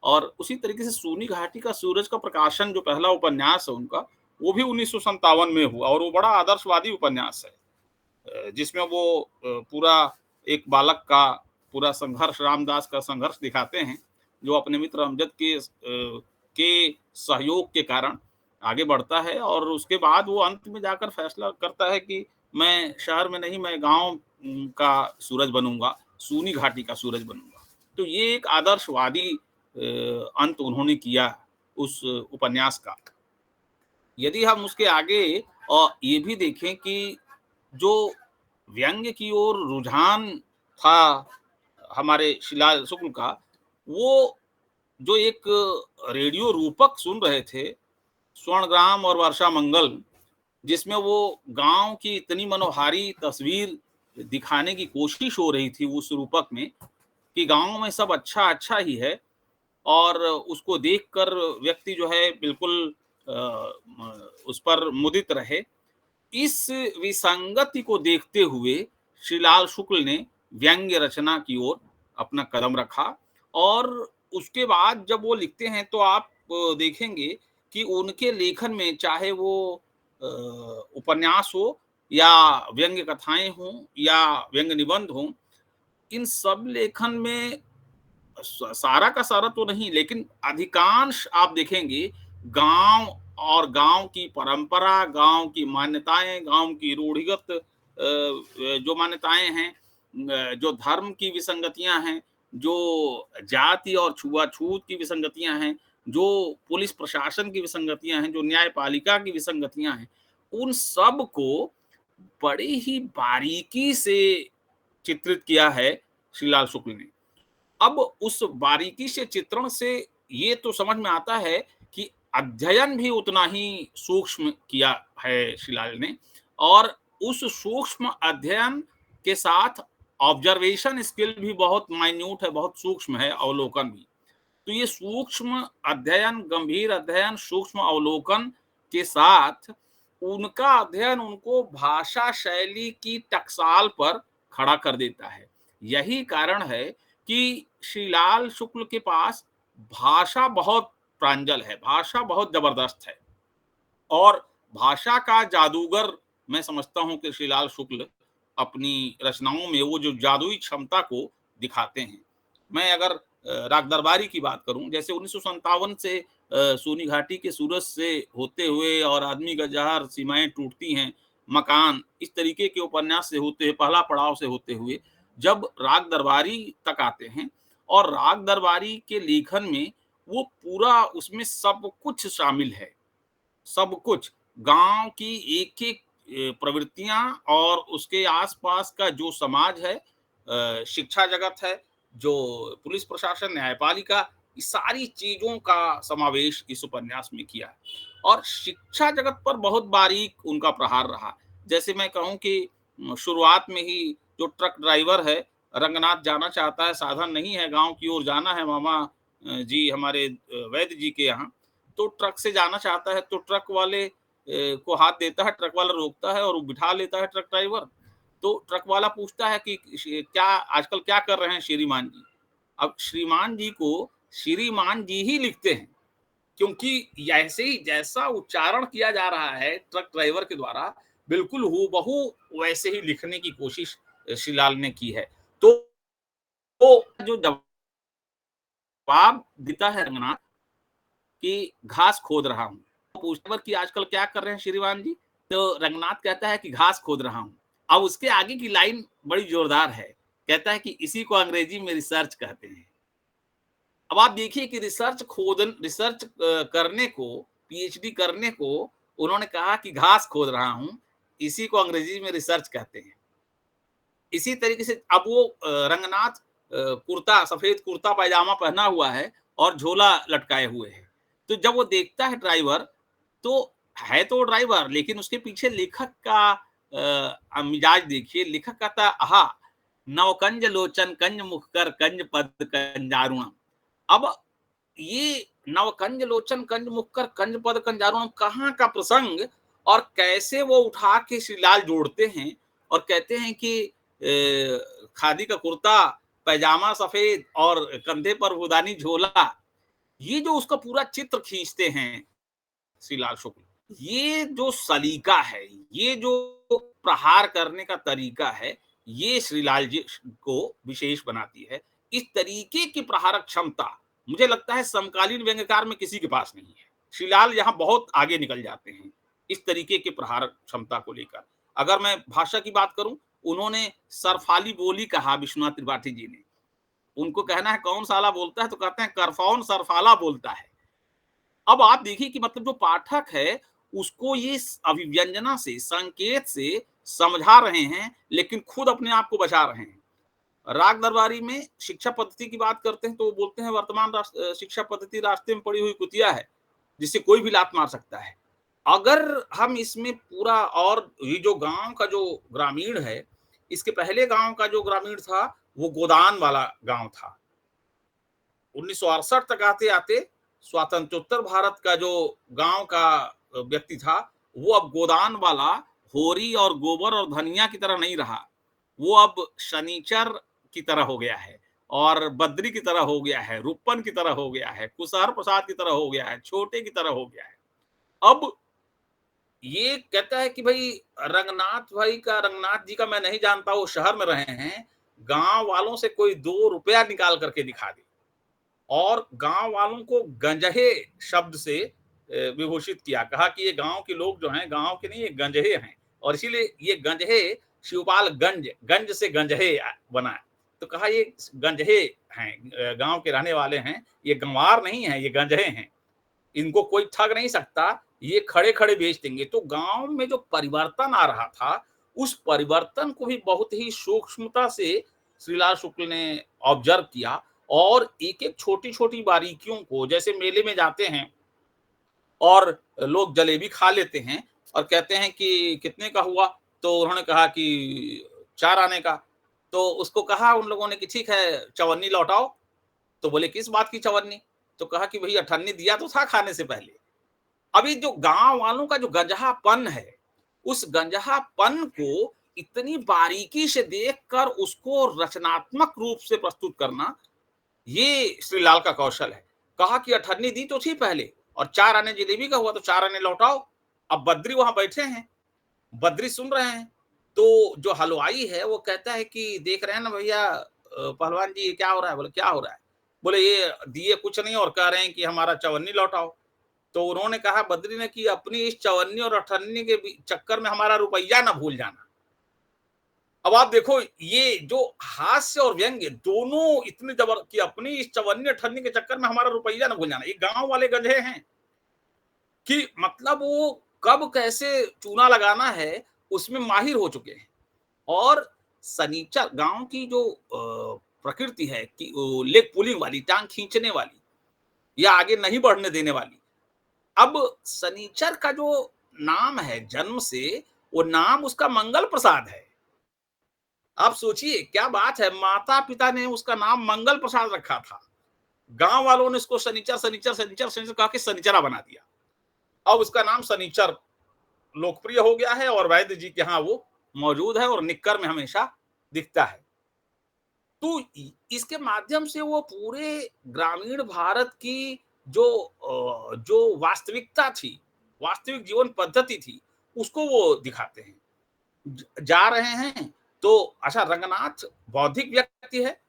और उसी तरीके से सूनी घाटी का सूरज का प्रकाशन जो पहला उपन्यास है उनका, वो भी 1957 में हुआ, और वो बड़ा आदर्शवादी उपन्यास है, जिसमें वो पूरा एक बालक का पूरा संघर्ष, रामदास का संघर्ष दिखाते हैं, जो अपने मित्र अमजद के सहयोग के कारण आगे बढ़ता है, और उसके बाद वो अंत में जाकर फैसला करता है कि मैं शहर में नहीं, मैं गांव का सूरज बनूंगा, सूनी घाटी का सूरज बनूंगा। तो ये एक आदर्शवादी अंत उन्होंने किया उस उपन्यास का। यदि हम उसके आगे और ये भी देखें कि जो व्यंग्य की ओर रुझान था हमारे श्रीलाल शुक्ल का, वो जो एक रेडियो रूपक सुन रहे थे, स्वर्णग्राम और वर्षा मंगल, जिसमें वो गांव की इतनी मनोहारी तस्वीर दिखाने की कोशिश हो रही थी उस रूपक में कि गांव में सब अच्छा अच्छा ही है, और उसको देखकर व्यक्ति जो है बिल्कुल उस पर मुदित रहे। इस विसंगति को देखते हुए श्रीलाल शुक्ल ने व्यंग्य रचना की ओर अपना कदम रखा, और उसके बाद जब वो लिखते हैं तो आप देखेंगे कि उनके लेखन में, चाहे वो उपन्यास हो या व्यंग्य कथाएं हों या व्यंग्य निबंध हों, इन सब लेखन में सारा का सारा तो नहीं, लेकिन अधिकांश आप देखेंगे गांव और गांव की परंपरा, गांव की मान्यताएं, गांव की रूढ़िगत जो मान्यताएं हैं, जो धर्म की विसंगतियां हैं, जो जाति और छुआछूत की विसंगतियां हैं, जो पुलिस प्रशासन की विसंगतियां हैं, जो न्यायपालिका की विसंगतियां हैं, उन सब को बड़ी ही बारीकी से चित्रित किया है श्रीलाल शुक्ल ने। अब उस बारीकी से चित्रण से ये तो समझ में आता है कि अध्ययन भी उतना ही सूक्ष्म किया है श्रीलाल ने, और उस सूक्ष्म अध्ययन के साथ ऑब्जर्वेशन स्किल भी बहुत माइन्यूट है, बहुत सूक्ष्म है, अवलोकन भी। तो ये सूक्ष्म अध्ययन, गंभीर अध्ययन, सूक्ष्म अवलोकन के साथ उनका अध्ययन उनको भाषा शैली की टकसाल पर खड़ा कर देता है। यही कारण है कि श्रीलाल शुक्ल के पास भाषा बहुत प्रांजल है, भाषा बहुत जबरदस्त है, और भाषा का जादूगर मैं समझता हूं कि श्रीलाल शुक्ल अपनी रचनाओं में वो जो जादुई क्षमता को दिखाते हैं। मैं अगर राग दरबारी की बात करूं, जैसे 1957 से सोनी घाटी के सूरज से होते हुए और आदमी का जहर, सीमाएं टूटती हैं, मकान, इस तरीके के उपन्यास से होते हुए, पहला पड़ाव से होते हुए जब राग दरबारी तक आते हैं, और राग दरबारी के लेखन में वो पूरा, उसमें सब कुछ शामिल है, सब कुछ, गांव की एक एक प्रवृत्तियां और उसके आसपास का जो समाज है, शिक्षा जगत है, जो पुलिस प्रशासन, न्यायपालिका, इस सारी चीजों का समावेश इस उपन्यास में किया है। और शिक्षा जगत पर बहुत बारीक उनका प्रहार रहा। जैसे मैं कहूं कि शुरुआत में ही जो ट्रक ड्राइवर है, रंगनाथ जाना चाहता है, साधन नहीं है, गांव की ओर जाना है मामा जी हमारे वैद्य जी के यहाँ, तो ट्रक से जाना चाहता है, तो ट्रक वाले को हाथ देता है, ट्रक वाला रोकता है और वो बिठा लेता है ट्रक ड्राइवर। तो ट्रक वाला पूछता है कि क्या आजकल क्या कर रहे हैं श्रीमान जी? अब श्रीमान जी को श्रीमान जी ही लिखते हैं, क्योंकि ऐसे ही जैसा उच्चारण किया जा रहा है ट्रक ड्राइवर के द्वारा, बिल्कुल हूबहू वैसे ही लिखने की कोशिश श्रीलाल ने की है। तो जो जवाब देता है रंगनाथ कि घास खोद रहा हूं, पूछते कि आजकल क्या कर रहे हैं श्रीमान जी, तो रंगनाथ कहता है कि घास खोद रहा हूं। अब उसके आगे की लाइन बड़ी जोरदार है, कहता है कि इसी को अंग्रेजी में रिसर्च कहते हैं। अब आप देखिए कि रिसर्च करने को, पीएचडी करने को उन्होंने कहा कि घास खोद रहा हूं, इसी को अंग्रेजी में रिसर्च कहते हैं। इसी तरीके से अब वो रंगनाथ कुर्ता, सफेद कुर्ता पैजामा पहना हुआ है और झोला लटकाए हुए है। तो जब वो देखता है ड्राइवर, तो है तो ड्राइवर, लेकिन उसके पीछे लेखक का मिजाज देखिए। लेखक कहता है, आहा नवकंज लोचन कंज मुखकर कंज पद कंजारुणम। अब ये नवकंज लोचन कंज मुखकर कंज पद कंजारुणम कहाँ का प्रसंग, और कैसे वो उठा के श्रीलाल जोड़ते हैं और कहते हैं कि खादी का कुर्ता, पैजामा सफेद और कंधे पर हुदानी झोला, ये जो उसका पूरा चित्र खींचते हैं श्रीलाल शुक्ल, ये जो सलीका है, ये जो प्रहार करने का तरीका है, ये श्रीलाल जी को विशेष बनाती है। इस तरीके की प्रहारक क्षमता मुझे लगता है समकालीन व्यंग्यकार में किसी के पास नहीं है। श्रीलाल यहाँ बहुत आगे निकल जाते हैं इस तरीके के प्रहारक क्षमता को लेकर। अगर मैं भाषा की बात करूं, उन्होंने सरफाली बोली कहा विश्वनाथ त्रिपाठी जी ने। उनको कहना है कौन साला बोलता है, तो कहते हैं करफौन सरफाला बोलता है। अब आप देखिए कि मतलब जो पाठक है उसको ये अभिव्यंजना से, संकेत से समझा रहे हैं, लेकिन खुद अपने आप को बचा रहे हैं। राग दरबारी में शिक्षा पद्धति की बात करते हैं तो वो बोलते हैं वर्तमान शिक्षा पद्धति रास्ते में पड़ी हुई कुतिया है जिससे कोई भी लात मार सकता है। अगर हम इसमें पूरा, और ये जो गांव का जो ग्रामीण है, इसके पहले गांव का जो ग्रामीण था वो गोदान वाला गांव था। 1968 तक आते आते स्वातंत्रोत्तर भारत का जो गांव का व्यक्ति था वो अब गोदान वाला होरी और गोबर और धनिया की तरह नहीं रहा, वो अब शनिचर की तरह हो गया है, और बद्री की तरह हो गया है, रूपन की तरह हो गया है, कुशहर प्रसाद की तरह हो गया है, छोटे की तरह हो गया है। अब ये कहता है कि भाई रंगनाथ जी का मैं नहीं जानता, वो शहर में रहे हैं, गांव वालों से कोई 2 रुपया निकाल करके दिखा दे। और गांव वालों को गंजहे शब्द से विभूषित किया, कहा कि ये गांव के लोग जो हैं, गांव के नहीं, ये गंजहे हैं, और इसीलिए ये गंजहे शिवपाल गंज से गंजहे बना है। तो कहा ये गंजहे हैं, गांव के रहने वाले हैं, ये गंवार नहीं है, ये गंजहे हैं, इनको कोई ठग नहीं सकता, ये खड़े खड़े बेच देंगे। तो गांव में जो परिवर्तन आ रहा था, उस परिवर्तन को भी बहुत ही सूक्ष्मता से श्रीलाल शुक्ल ने ऑब्जर्व किया और एक एक छोटी छोटी बारीकियों को, जैसे मेले में जाते हैं और लोग जलेबी खा लेते हैं और कहते हैं कि कितने का हुआ, तो उन्होंने कहा कि 4 आने का। तो उसको कहा उन लोगों ने कि ठीक है चवन्नी लौटाओ। तो बोले किस बात की चवन्नी? तो कहा कि भई अठन्नी दिया तो था खाने से पहले। अभी जो गांव वालों का जो गंजहापन है, उस गंजहापन को इतनी बारीकी से देखकर उसको रचनात्मक रूप से प्रस्तुत करना, ये श्रीलाल का कौशल है। कहा कि अठन्नी दी तो थी पहले और 4 आने जलेबी का हुआ, तो 4 आने लौटाओ। अब बद्री वहां बैठे हैं, बद्री सुन रहे हैं। तो जो हलवाई है वो कहता है कि देख रहे हैं ना भैया पहलवान जी ये क्या हो रहा है? बोले क्या हो रहा है? बोले ये दिए कुछ नहीं और कह रहे हैं कि हमारा चवन्नी लौटाओ। तो उन्होंने कहा बद्री ने कि अपनी इस चवन्नी और अठन्नी के चक्कर में हमारा रुपया ना भूल जाना। अब आप देखो ये जो हास्य और व्यंग्य दोनों इतने जबर कि अपनी इस चवन्नी अठन्नी के चक्कर में हमारा रुपया ना भूल जाना, ये गांव वाले गंजे हैं कि मतलब वो कब कैसे चूना लगाना है उसमें माहिर हो चुके हैं। और सनीचर गांव की जो प्रकृति है कि लेग पुलिंग वाली, टांग खींचने वाली या आगे नहीं बढ़ने देने वाली, अब सनीचर का जो नाम है जन्म से, वो नाम उसका मंगल प्रसाद है। आप सोचिए क्या बात है, माता पिता ने उसका नाम मंगल प्रसाद रखा था, गांव वालों ने उसको सनीचर सनीचर सनीचर सनीचर कहा के सनीचरा बना दिया। अब उसका नाम सनीचर लोकप्रिय हो गया है और वैद्य जी के यहाँ वो मौजूद है और निक्कर में हमेशा दिखता है। तो इसके माध्यम से वो पूरे ग्रामीण भारत की जो वास्तविकता थी, वास्तविक जीवन पद्धति थी, उसको वो दिखाते हैं। जा रहे हैं तो अच्छा, रंगनाथ बौद्धिक व्यक्ति है,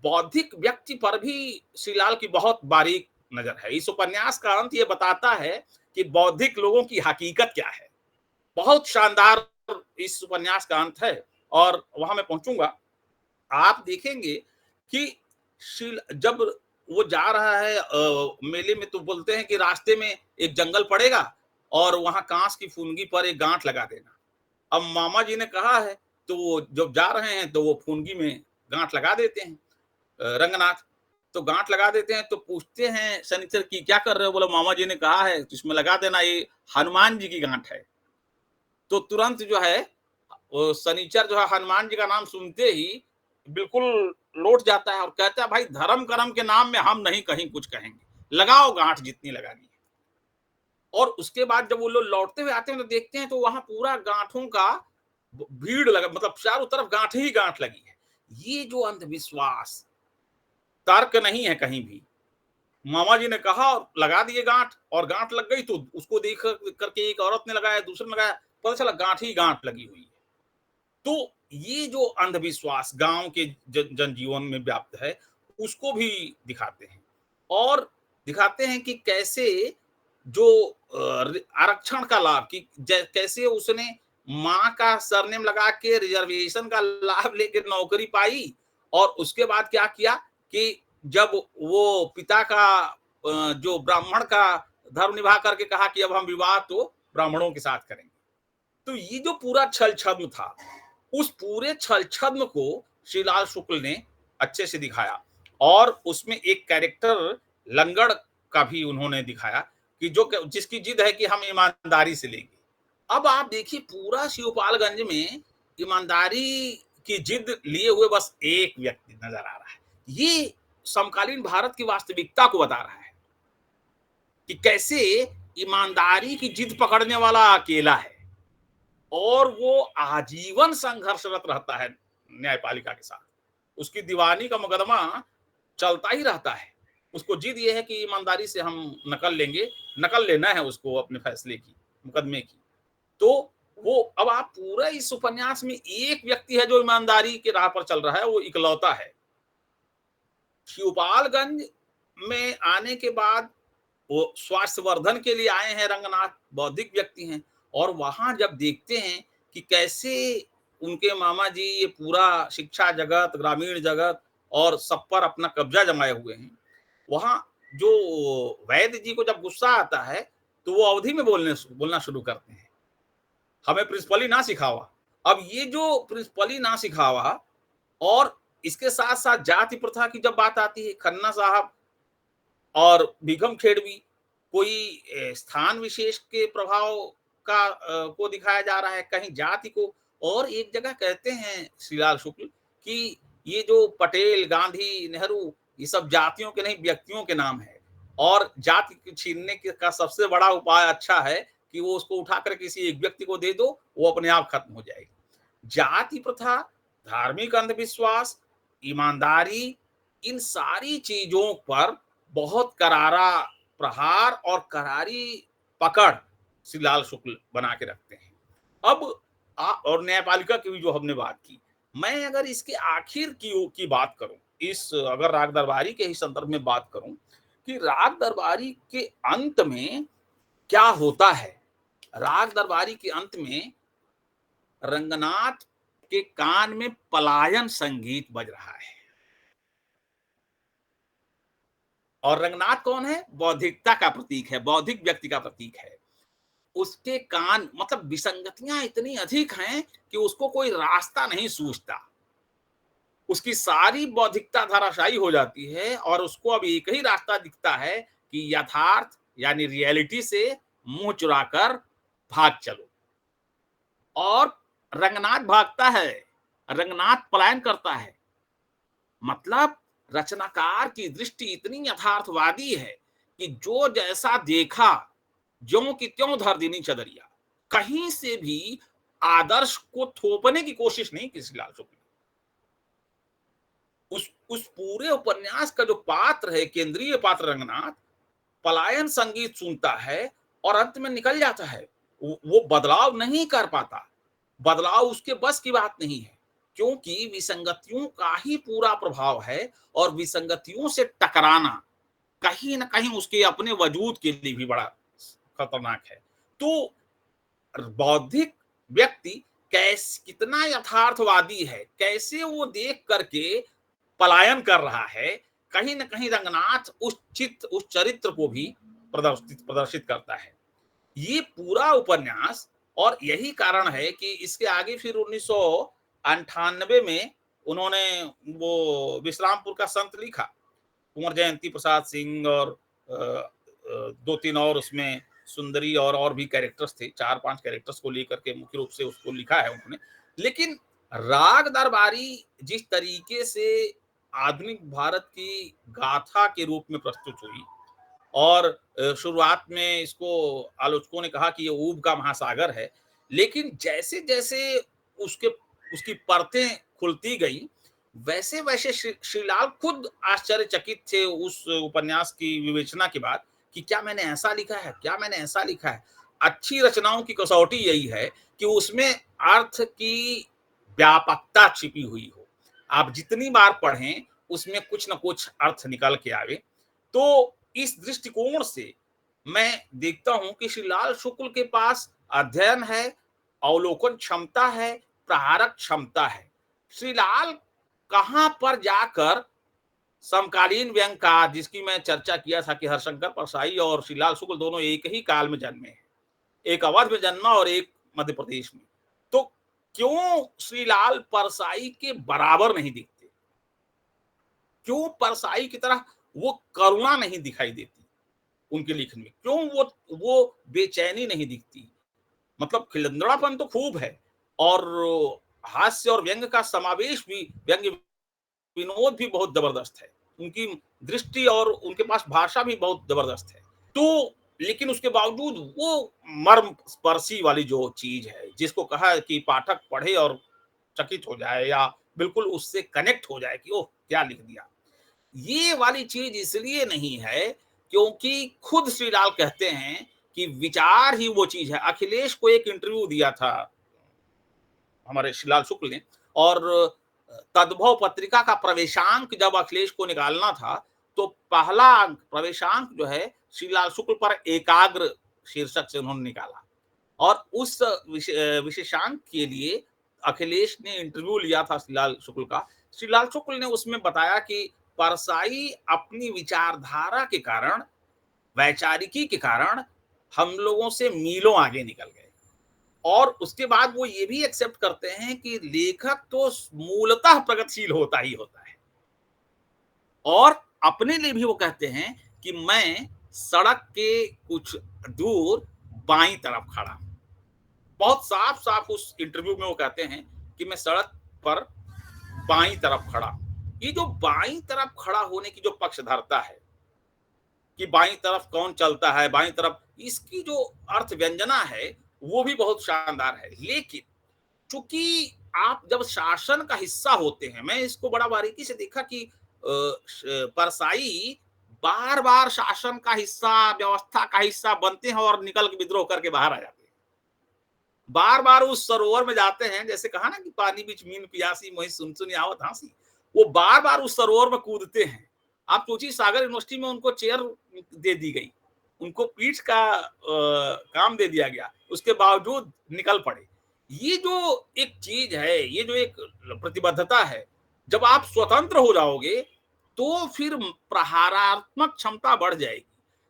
बौद्धिक व्यक्ति पर भी श्रीलाल की बहुत बारीक नजर है। इस उपन्यास का अंत ये बताता है कि बौद्धिक लोगों की हकीकत क्या है। बहुत शानदार इस उपन्यास का अंत है और वहां मैं पहुंचूंगा। आप देखेंगे कि जब वो जा रहा है मेले में, तो बोलते हैं कि रास्ते में एक जंगल पड़ेगा और वहां कांस की फुनगी पर एक गांठ लगा देना। अब मामा जी ने कहा है तो वो जब जा रहे हैं तो वो फुनगी में गांठ लगा देते हैं रंगनाथ। तो गांठ लगा देते हैं तो पूछते हैं शनिचर की क्या कर रहे हो? बोला मामा जी ने कहा है तो इसमें लगा देना, ये हनुमान जी की गांठ है। तो तुरंत जो है शनिचर जो है हनुमान जी का नाम सुनते ही बिल्कुल लौट जाता है और कहता है भाई धर्म कर्म के नाम में हम नहीं कहीं कुछ कहेंगे, लगाओ गांठ जितनी लगानी है। और उसके बाद जब वो लोग लौटते हुए आते हैं तो देखते हैं तो वहां पूरा गांठों का भीड़ लगा, मतलब चारों तरफ गांठ ही गांठ लगी है। ये जो अंधविश्वास, तर्क नहीं है कहीं भी। मामा जी ने कहा और लगा दिए गांठ, और गांठ लग गई तो उसको देख करके एक औरत ने लगाया, दूसरे ने लगाया, पता चला गांठ ही गांठ लगी हुई है। तो ये जो अंधविश्वास गांव के जनजीवन में व्याप्त है उसको भी दिखाते हैं और दिखाते हैं कि कैसे जो आरक्षण का लाभ, कि कैसे उसने माँ का सरनेम लगा के रिजर्वेशन का लाभ लेके नौकरी पाई और उसके बाद क्या किया कि जब वो पिता का जो ब्राह्मण का धर्म निभा करके कहा कि अब हम विवाह तो ब्राह्मणों के साथ करेंगे। तो ये जो पूरा छल छद्म था, उस पूरे छल छद्म को श्रीलाल शुक्ल ने अच्छे से दिखाया और उसमें एक कैरेक्टर लंगड़ का भी उन्होंने दिखाया कि जो जिसकी जिद है कि हम ईमानदारी से लेंगे। अब आप देखिए पूरा शिवपालगंज में ईमानदारी की जिद लिए हुए बस एक व्यक्ति नजर आ रहा है। ये समकालीन भारत की वास्तविकता को बता रहा है कि कैसे ईमानदारी की जिद पकड़ने वाला अकेला है और वो आजीवन संघर्षरत रहता है न्यायपालिका के साथ। उसकी दीवानी का मुकदमा चलता ही रहता है। उसको जिद ये है कि ईमानदारी से हम नकल लेंगे, नकल लेना है उसको अपने फैसले की, मुकदमे की। तो वो अब आप पूरा इस उपन्यास में एक व्यक्ति है जो ईमानदारी के राह पर चल रहा है, वो इकलौता है। शिवपालगंज में आने के बाद वो स्वास्थ्यवर्धन के लिए आए हैं रंगनाथ, बौद्धिक व्यक्ति हैं, और वहां जब देखते हैं कि कैसे उनके मामा जी ये पूरा शिक्षा जगत, ग्रामीण जगत और सब पर अपना कब्जा जमाए हुए हैं। वहां जो वैद्य जी को जब गुस्सा आता है तो वो अवधि में बोलना शुरू करते हैं, हमें प्रिंसिपली ना सिखावा। अब ये जो प्रिंसिपली ना सिखावा और इसके साथ साथ जाति प्रथा की जब बात आती है, खन्ना साहब और भीखम खेड़वी कोई स्थान विशेष के प्रभाव का को दिखाया जा रहा है, कहीं जाति को। और एक जगह कहते हैं श्रीलाल शुक्ल कि ये जो पटेल, गांधी, नेहरू ये सब जातियों के नहीं व्यक्तियों के नाम है, और जाति छीनने का सबसे बड़ा उपाय अच्छा है कि वो उसको उठाकर किसी एक व्यक्ति को दे दो, वो अपने आप खत्म हो जाएगी। जाति प्रथा, धार्मिक अंधविश्वास, ईमानदारी, इन सारी चीजों पर बहुत करारा प्रहार और करारी पकड़ श्रीलाल शुक्ल बना के रखते हैं। अब और न्यायपालिका की भी जो हमने बात की, मैं अगर इसके आखिर की बात करूं, इस अगर राग दरबारी के ही संदर्भ में बात करूं कि राग दरबारी के अंत में क्या होता है। राग दरबारी के अंत में रंगनाथ के कान में पलायन संगीत बज रहा है, और रंगनाथ कौन है? बौद्धिकता का प्रतीक है, बौद्धिक व्यक्ति का प्रतीक है। उसके कान मतलब विसंगतियां इतनी अधिक हैं कि उसको कोई रास्ता नहीं सूझता, उसकी सारी बौद्धिकता धराशायी हो जाती है और उसको अब एक ही रास्ता दिखता है कि यथार्थ यानी रियलिटी से मुंह चुराकर भाग चलो। और रंगनाथ भागता है, रंगनाथ पलायन करता है। मतलब रचनाकार की दृष्टि इतनी यथार्थवादी है कि जो जैसा देखा ज्यों की त्यों धर देनी चदरिया, कहीं से भी आदर्श को थोपने की कोशिश नहीं की श्रीलाल शुक्ल। उस पूरे उपन्यास का जो पात्र है, केंद्रीय पात्र रंगनाथ, पलायन संगीत सुनता है और अंत में निकल जाता है। वो बदलाव नहीं कर पाता, बदलाव उसके बस की बात नहीं है, क्योंकि विसंगतियों का ही पूरा प्रभाव है और विसंगतियों से टकराना कहीं ना कहीं उसके अपने वजूद के लिए भी बड़ा खतरनाक है। तो बौद्धिक व्यक्ति कैसे कितना यथार्थवादी है, कैसे वो देख करके पलायन कर रहा है, कहीं ना कहीं रंगनाथ उस चरित्र को भी प्रदर्शित करता है। ये पूरा उपन्यास, और यही कारण है कि इसके आगे फिर 1998 में उन्होंने वो विश्रामपुर का संत लिखा, कुंवर जयंती प्रसाद सिंह और 2-3 और उसमें सुंदरी और भी कैरेक्टर्स थे, 4-5 कैरेक्टर्स को लेकर के मुख्य रूप से उसको लिखा है उन्होंने। लेकिन राग दरबारी जिस तरीके से आधुनिक भारत की गाथा के रूप में प्रस्तुत हुई, और शुरुआत में इसको आलोचकों ने कहा कि ये ऊब का महासागर है, लेकिन जैसे जैसे उसकी परतें खुलती गई, वैसे वैसे श्रीलाल खुद आश्चर्यचकित थे उस उपन्यास की विवेचना के बाद कि क्या मैंने ऐसा लिखा है, क्या मैंने ऐसा लिखा है। अच्छी रचनाओं की कसौटी यही है कि उसमें अर्थ की व्यापकता छिपी हुई हो, आप जितनी बार पढ़ें उसमें कुछ ना कुछ अर्थ निकल के आवे। तो इस दृष्टिकोण से मैं देखता हूं कि श्रीलाल शुक्ल के पास अध्ययन है, अवलोकन क्षमता है, प्रहारक क्षमता है। श्रीलाल कहां पर जाकर समकालीन व्यंग का, जिसकी मैं चर्चा किया था कि हरशंकर परसाई और श्रीलाल शुक्ल दोनों एक ही काल में जन्मे हैं, एक अवध में जन्मा और एक मध्य प्रदेश में, तो क्यों श्रीलाल परसाई के बराबर नहीं दिखते? क्यों परसाई की तरह वो करुणा नहीं दिखाई देती उनके लेखन में? क्यों वो बेचैनी नहीं दिखती? मतलब खिलंदड़ापन तो खूब है, और हास्य और व्यंग का समावेश भी, व्यंग विनोद भी बहुत जबरदस्त है, उनकी दृष्टि और उनके पास भाषा भी बहुत जबरदस्त है। तो लेकिन उसके बावजूद वो मर्म स्पर्शी वाली जो चीज है, जिसको कहा कि पाठक पढ़े और चकित हो जाए या बिल्कुल उससे कनेक्ट हो जाए कि ओह क्या लिख दिया, ये वाली चीज इसलिए नहीं है क्योंकि खुद श्रीलाल कहते हैं कि विचार ही वो चीज है। अखिलेश को एक इंटरव्यू दिया था हमारे श्रीलाल शुक्ल ने, और तद्भव पत्रिका का प्रवेशांक जब अखिलेश को निकालना था तो पहला अंक प्रवेशांक जो है श्रीलाल शुक्ल पर एकाग्र शीर्षक से उन्होंने निकाला, और उस विशेषांक के लिए अखिलेश ने इंटरव्यू लिया था श्रीलाल शुक्ल का, श्रीलाल शुक्ल ने उसमें बताया कि परसाई अपनी विचारधारा के कारण, वैचारिकी के कारण हम लोगों से मीलों आगे निकल गए। और उसके बाद वो ये भी एक्सेप्ट करते हैं कि लेखक तो मूलतः प्रगतिशील होता ही होता है। और अपने लिए भी वो कहते हैं कि मैं सड़क के कुछ दूर बाईं तरफ खड़ा, बहुत साफ साफ उस इंटरव्यू में वो कहते हैं कि मैं सड़क पर बाईं तरफ खड़ा। ये जो बाईं तरफ खड़ा होने की जो पक्षधरता है कि बाईं तरफ कौन चलता है, बाईं तरफ, इसकी जो अर्थ व्यंजना है वो भी बहुत शानदार है। लेकिन चूंकि आप जब शासन का हिस्सा होते हैं, मैं इसको बड़ा बारीकी से देखा कि परसाई बार बार शासन का हिस्सा, व्यवस्था का हिस्सा बनते हैं और निकल के विद्रोह करके बाहर आ जाते हैं। बार बार उस सरोवर में जाते हैं, जैसे कहा ना कि पानी बीच मीन पियासी मोहि सुन सुन आवत हंसी, वो बार बार उस सरोवर में कूदते हैं। आप सोचिए, सागर यूनिवर्सिटी में उनको चेयर दे दी गई, उनको पीठ का काम दे दिया गया, उसके बावजूद निकल पड़े। ये जो एक चीज है, ये जो एक प्रतिबद्धता है, जब आप स्वतंत्र हो जाओगे तो फिर प्रहारात्मक क्षमता बढ़ जाएगी।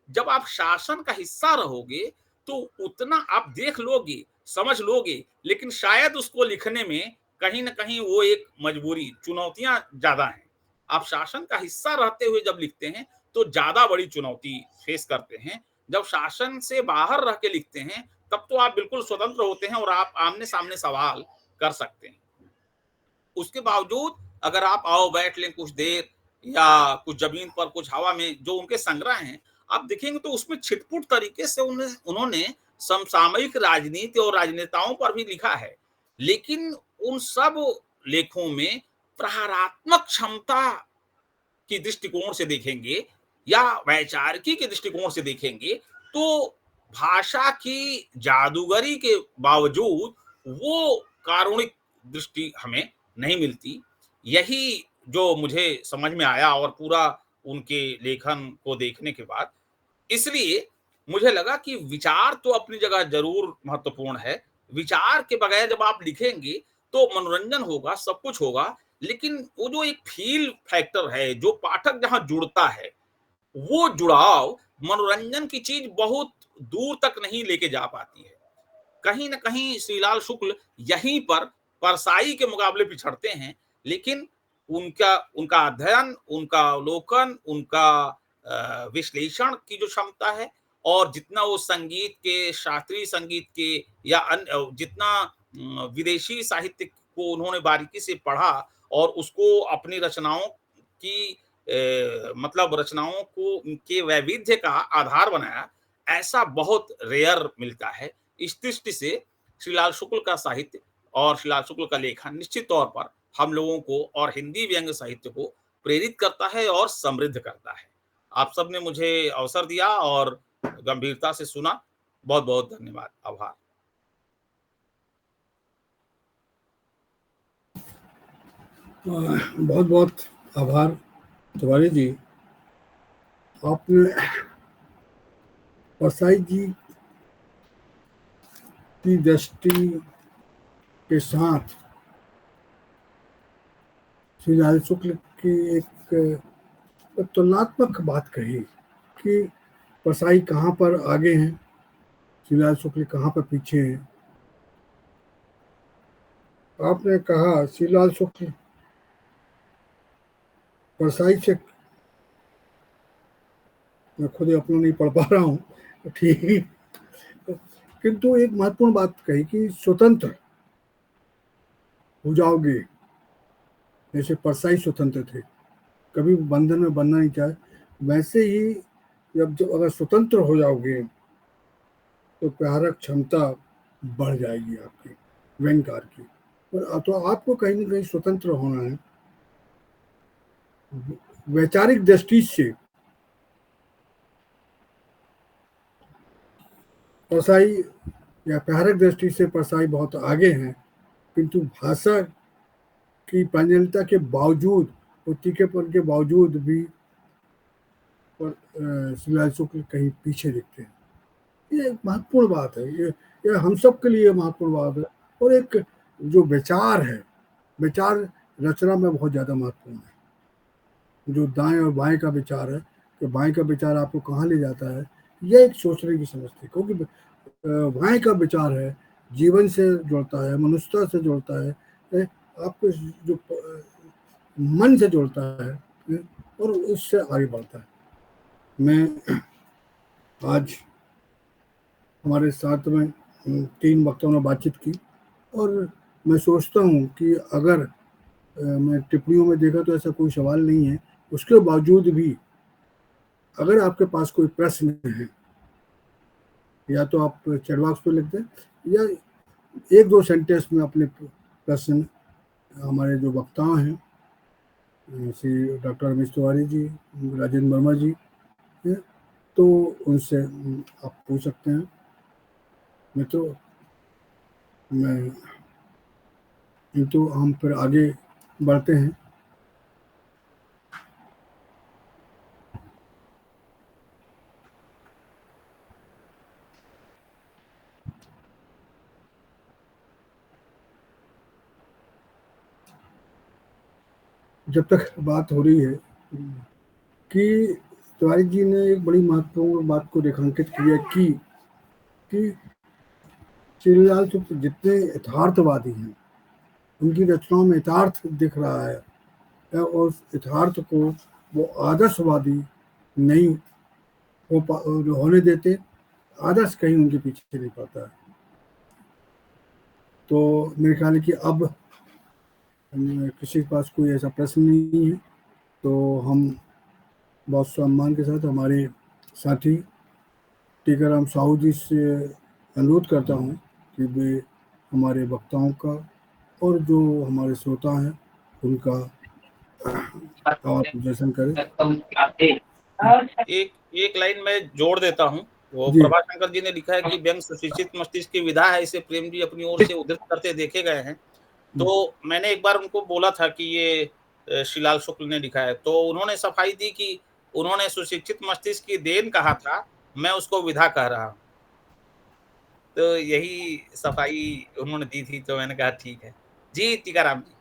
जब आप शासन का हिस्सा रहोगे तो उतना आप देख लोगे, समझ लोगे, लेकिन शायद उसको लिखने में कहीं ना कहीं वो एक मजबूरी, चुनौतियां ज्यादा हैं। आप शासन का हिस्सा रहते हुए जब लिखते हैं तो ज्यादा बड़ी चुनौती फेस करते हैं। जब शासन से बाहर रह के लिखते हैं तब तो आप बिल्कुल स्वतंत्र होते हैं और आप आमने सामने सवाल कर सकते हैं। उसके बावजूद अगर आप आओ बैठ लें कुछ देर, या कुछ जमीन पर कुछ हवा में, जो उनके संग्रह हैं आप देखेंगे तो उसमें छिटपुट तरीके से उन्होंने समसामयिक राजनीति और राजनेताओं पर भी लिखा है। लेकिन उन सब लेखों में प्रहारात्मक क्षमता की दृष्टिकोण से देखेंगे या वैचारिकी के दृष्टिकोण से देखेंगे तो भाषा की जादूगरी के बावजूद वो कारुणिक दृष्टि हमें नहीं मिलती। यही जो मुझे समझ में आया और पूरा उनके लेखन को देखने के बाद, इसलिए मुझे लगा कि विचार तो अपनी जगह जरूर महत्वपूर्ण है। विचार के बगैर जब आप लिखेंगे तो मनोरंजन होगा, सब कुछ होगा, लेकिन वो जो एक फील फैक्टर है, जो पाठक जहां जुड़ता है, वो जुड़ाव मनोरंजन की चीज बहुत दूर तक नहीं लेके जा पाती है। कहीं ना कहीं श्रीलाल शुक्ल यहीं पर परसाई के मुकाबले पिछड़ते हैं, लेकिन उनका उनका अध्ययन, उनका अवलोकन, उनका विश्लेषण की जो क्षमता है, और जितना वो संगीत के, शास्त्रीय संगीत के या अन्य जितना विदेशी साहित्य को उन्होंने बारीकी से पढ़ा और उसको अपनी रचनाओं की मतलब रचनाओं को के वैविध्य का आधार बनाया, ऐसा बहुत रेयर मिलता है। इस दृष्टि से श्रीलाल शुक्ल का साहित्य और श्रीलाल शुक्ल का लेखन निश्चित तौर पर हम लोगों को और हिंदी व्यंग्य साहित्य को प्रेरित करता है और समृद्ध करता है। आप सब ने मुझे अवसर दिया और गंभीरता से सुना, बहुत बहुत धन्यवाद, आभार। बहुत बहुत आभार तिवारी जी। आपने परसाई जी की दृष्टि के साथ श्रीलाल शुक्ल की एक तुलनात्मक बात कही कि परसाई कहाँ पर आगे हैं, श्रीलाल शुक्ल कहाँ पर पीछे हैं। आपने कहा श्रीलाल शुक्ल परसाई से, मैं खुद अपना नहीं पढ़ पा रहा हूँ, ठीक, किंतु एक महत्वपूर्ण बात कही कि स्वतंत्र हो जाओगे, जैसे परसाई स्वतंत्र थे, कभी बंधन में बनना नहीं चाहे, वैसे ही जब अगर स्वतंत्र हो जाओगे तो प्यारक क्षमता बढ़ जाएगी आपकी व्यंग्यकार की। तो आपको कहीं ना कहीं स्वतंत्र होना है वैचारिक दृष्टि से। परसाई या प्यारक दृष्टि से परसाई बहुत आगे हैं, किंतु भाषा की प्रांजलता के बावजूद और तीखेपन के बावजूद भी श्रीलाल शुक्ल कहीं पीछे दिखते हैं। ये एक महत्वपूर्ण बात है, ये हम सब के लिए महत्वपूर्ण बात है और एक जो विचार है, विचार रचना में बहुत ज़्यादा महत्वपूर्ण है। जो दाएं और बाएं का विचार है, कि बाएं का विचार आपको कहाँ ले जाता है, यह एक सोचने की समझती है। क्योंकि बाएं का विचार है, जीवन से जुड़ता है, मनुष्यता से जुड़ता है, आपको जो मन से जुड़ता है और उससे आगे बढ़ता है। मैं आज हमारे साथ में 3 वक्ताओं ने बातचीत की, और मैं सोचता हूँ कि अगर मैं टिप्पणियों में देखा तो ऐसा कोई सवाल नहीं है, उसके बावजूद भी अगर आपके पास कोई प्रश्न है, या तो आप चैट बॉक्स पे लिख दें, या 1-2 सेंटेंस में अपने प्रश्न हमारे जो वक्ता हैं, श्री डॉक्टर रमेश तिवारी जी, राजेंद्र वर्मा जी, तो उनसे आप पूछ सकते हैं। मित्रों, तो हम फिर आगे बढ़ते हैं। जब तक बात हो रही है कि तिवारी जी ने एक बड़ी महत्वपूर्ण बात को रेखांकित किया कि श्रीलाल शुक्ल जितने यथार्थवादी हैं, उनकी रचनाओं में यथार्थ दिख रहा है, और उस यथार्थ को वो आदर्शवादी नहीं होने देते। आदर्श कहीं उनके पीछे नहीं पड़ता है। तो मेरे ख्याल है कि अब किसी के पास कोई ऐसा प्रश्न नहीं है, तो हम बहुत सम्मान के साथ हमारे साथी टीकाराम साहू जी से अनुरोध करता हूँ कि वे हमारे वक्ताओं का और जो हमारे श्रोता हैं उनका प्रदर्शन करें। एक लाइन में जोड़ देता हूँ। वो जी। प्रभाशंकर जी ने लिखा है कि व्यंग सुशिक्षित मस्तिष्क की विधा है, इसे प्रेम जी अपनी ओर से उद्धृत करते देखे गए हैं। तो मैंने एक बार उनको बोला था कि ये श्रीलाल शुक्ल ने लिखा है, तो उन्होंने सफाई दी कि उन्होंने सुशिक्षित मस्तिष्क की देन कहा था, मैं उसको विधा कह रहा हूँ। तो यही सफाई उन्होंने दी थी, तो मैंने कहा ठीक है जी। टीकाराम जी।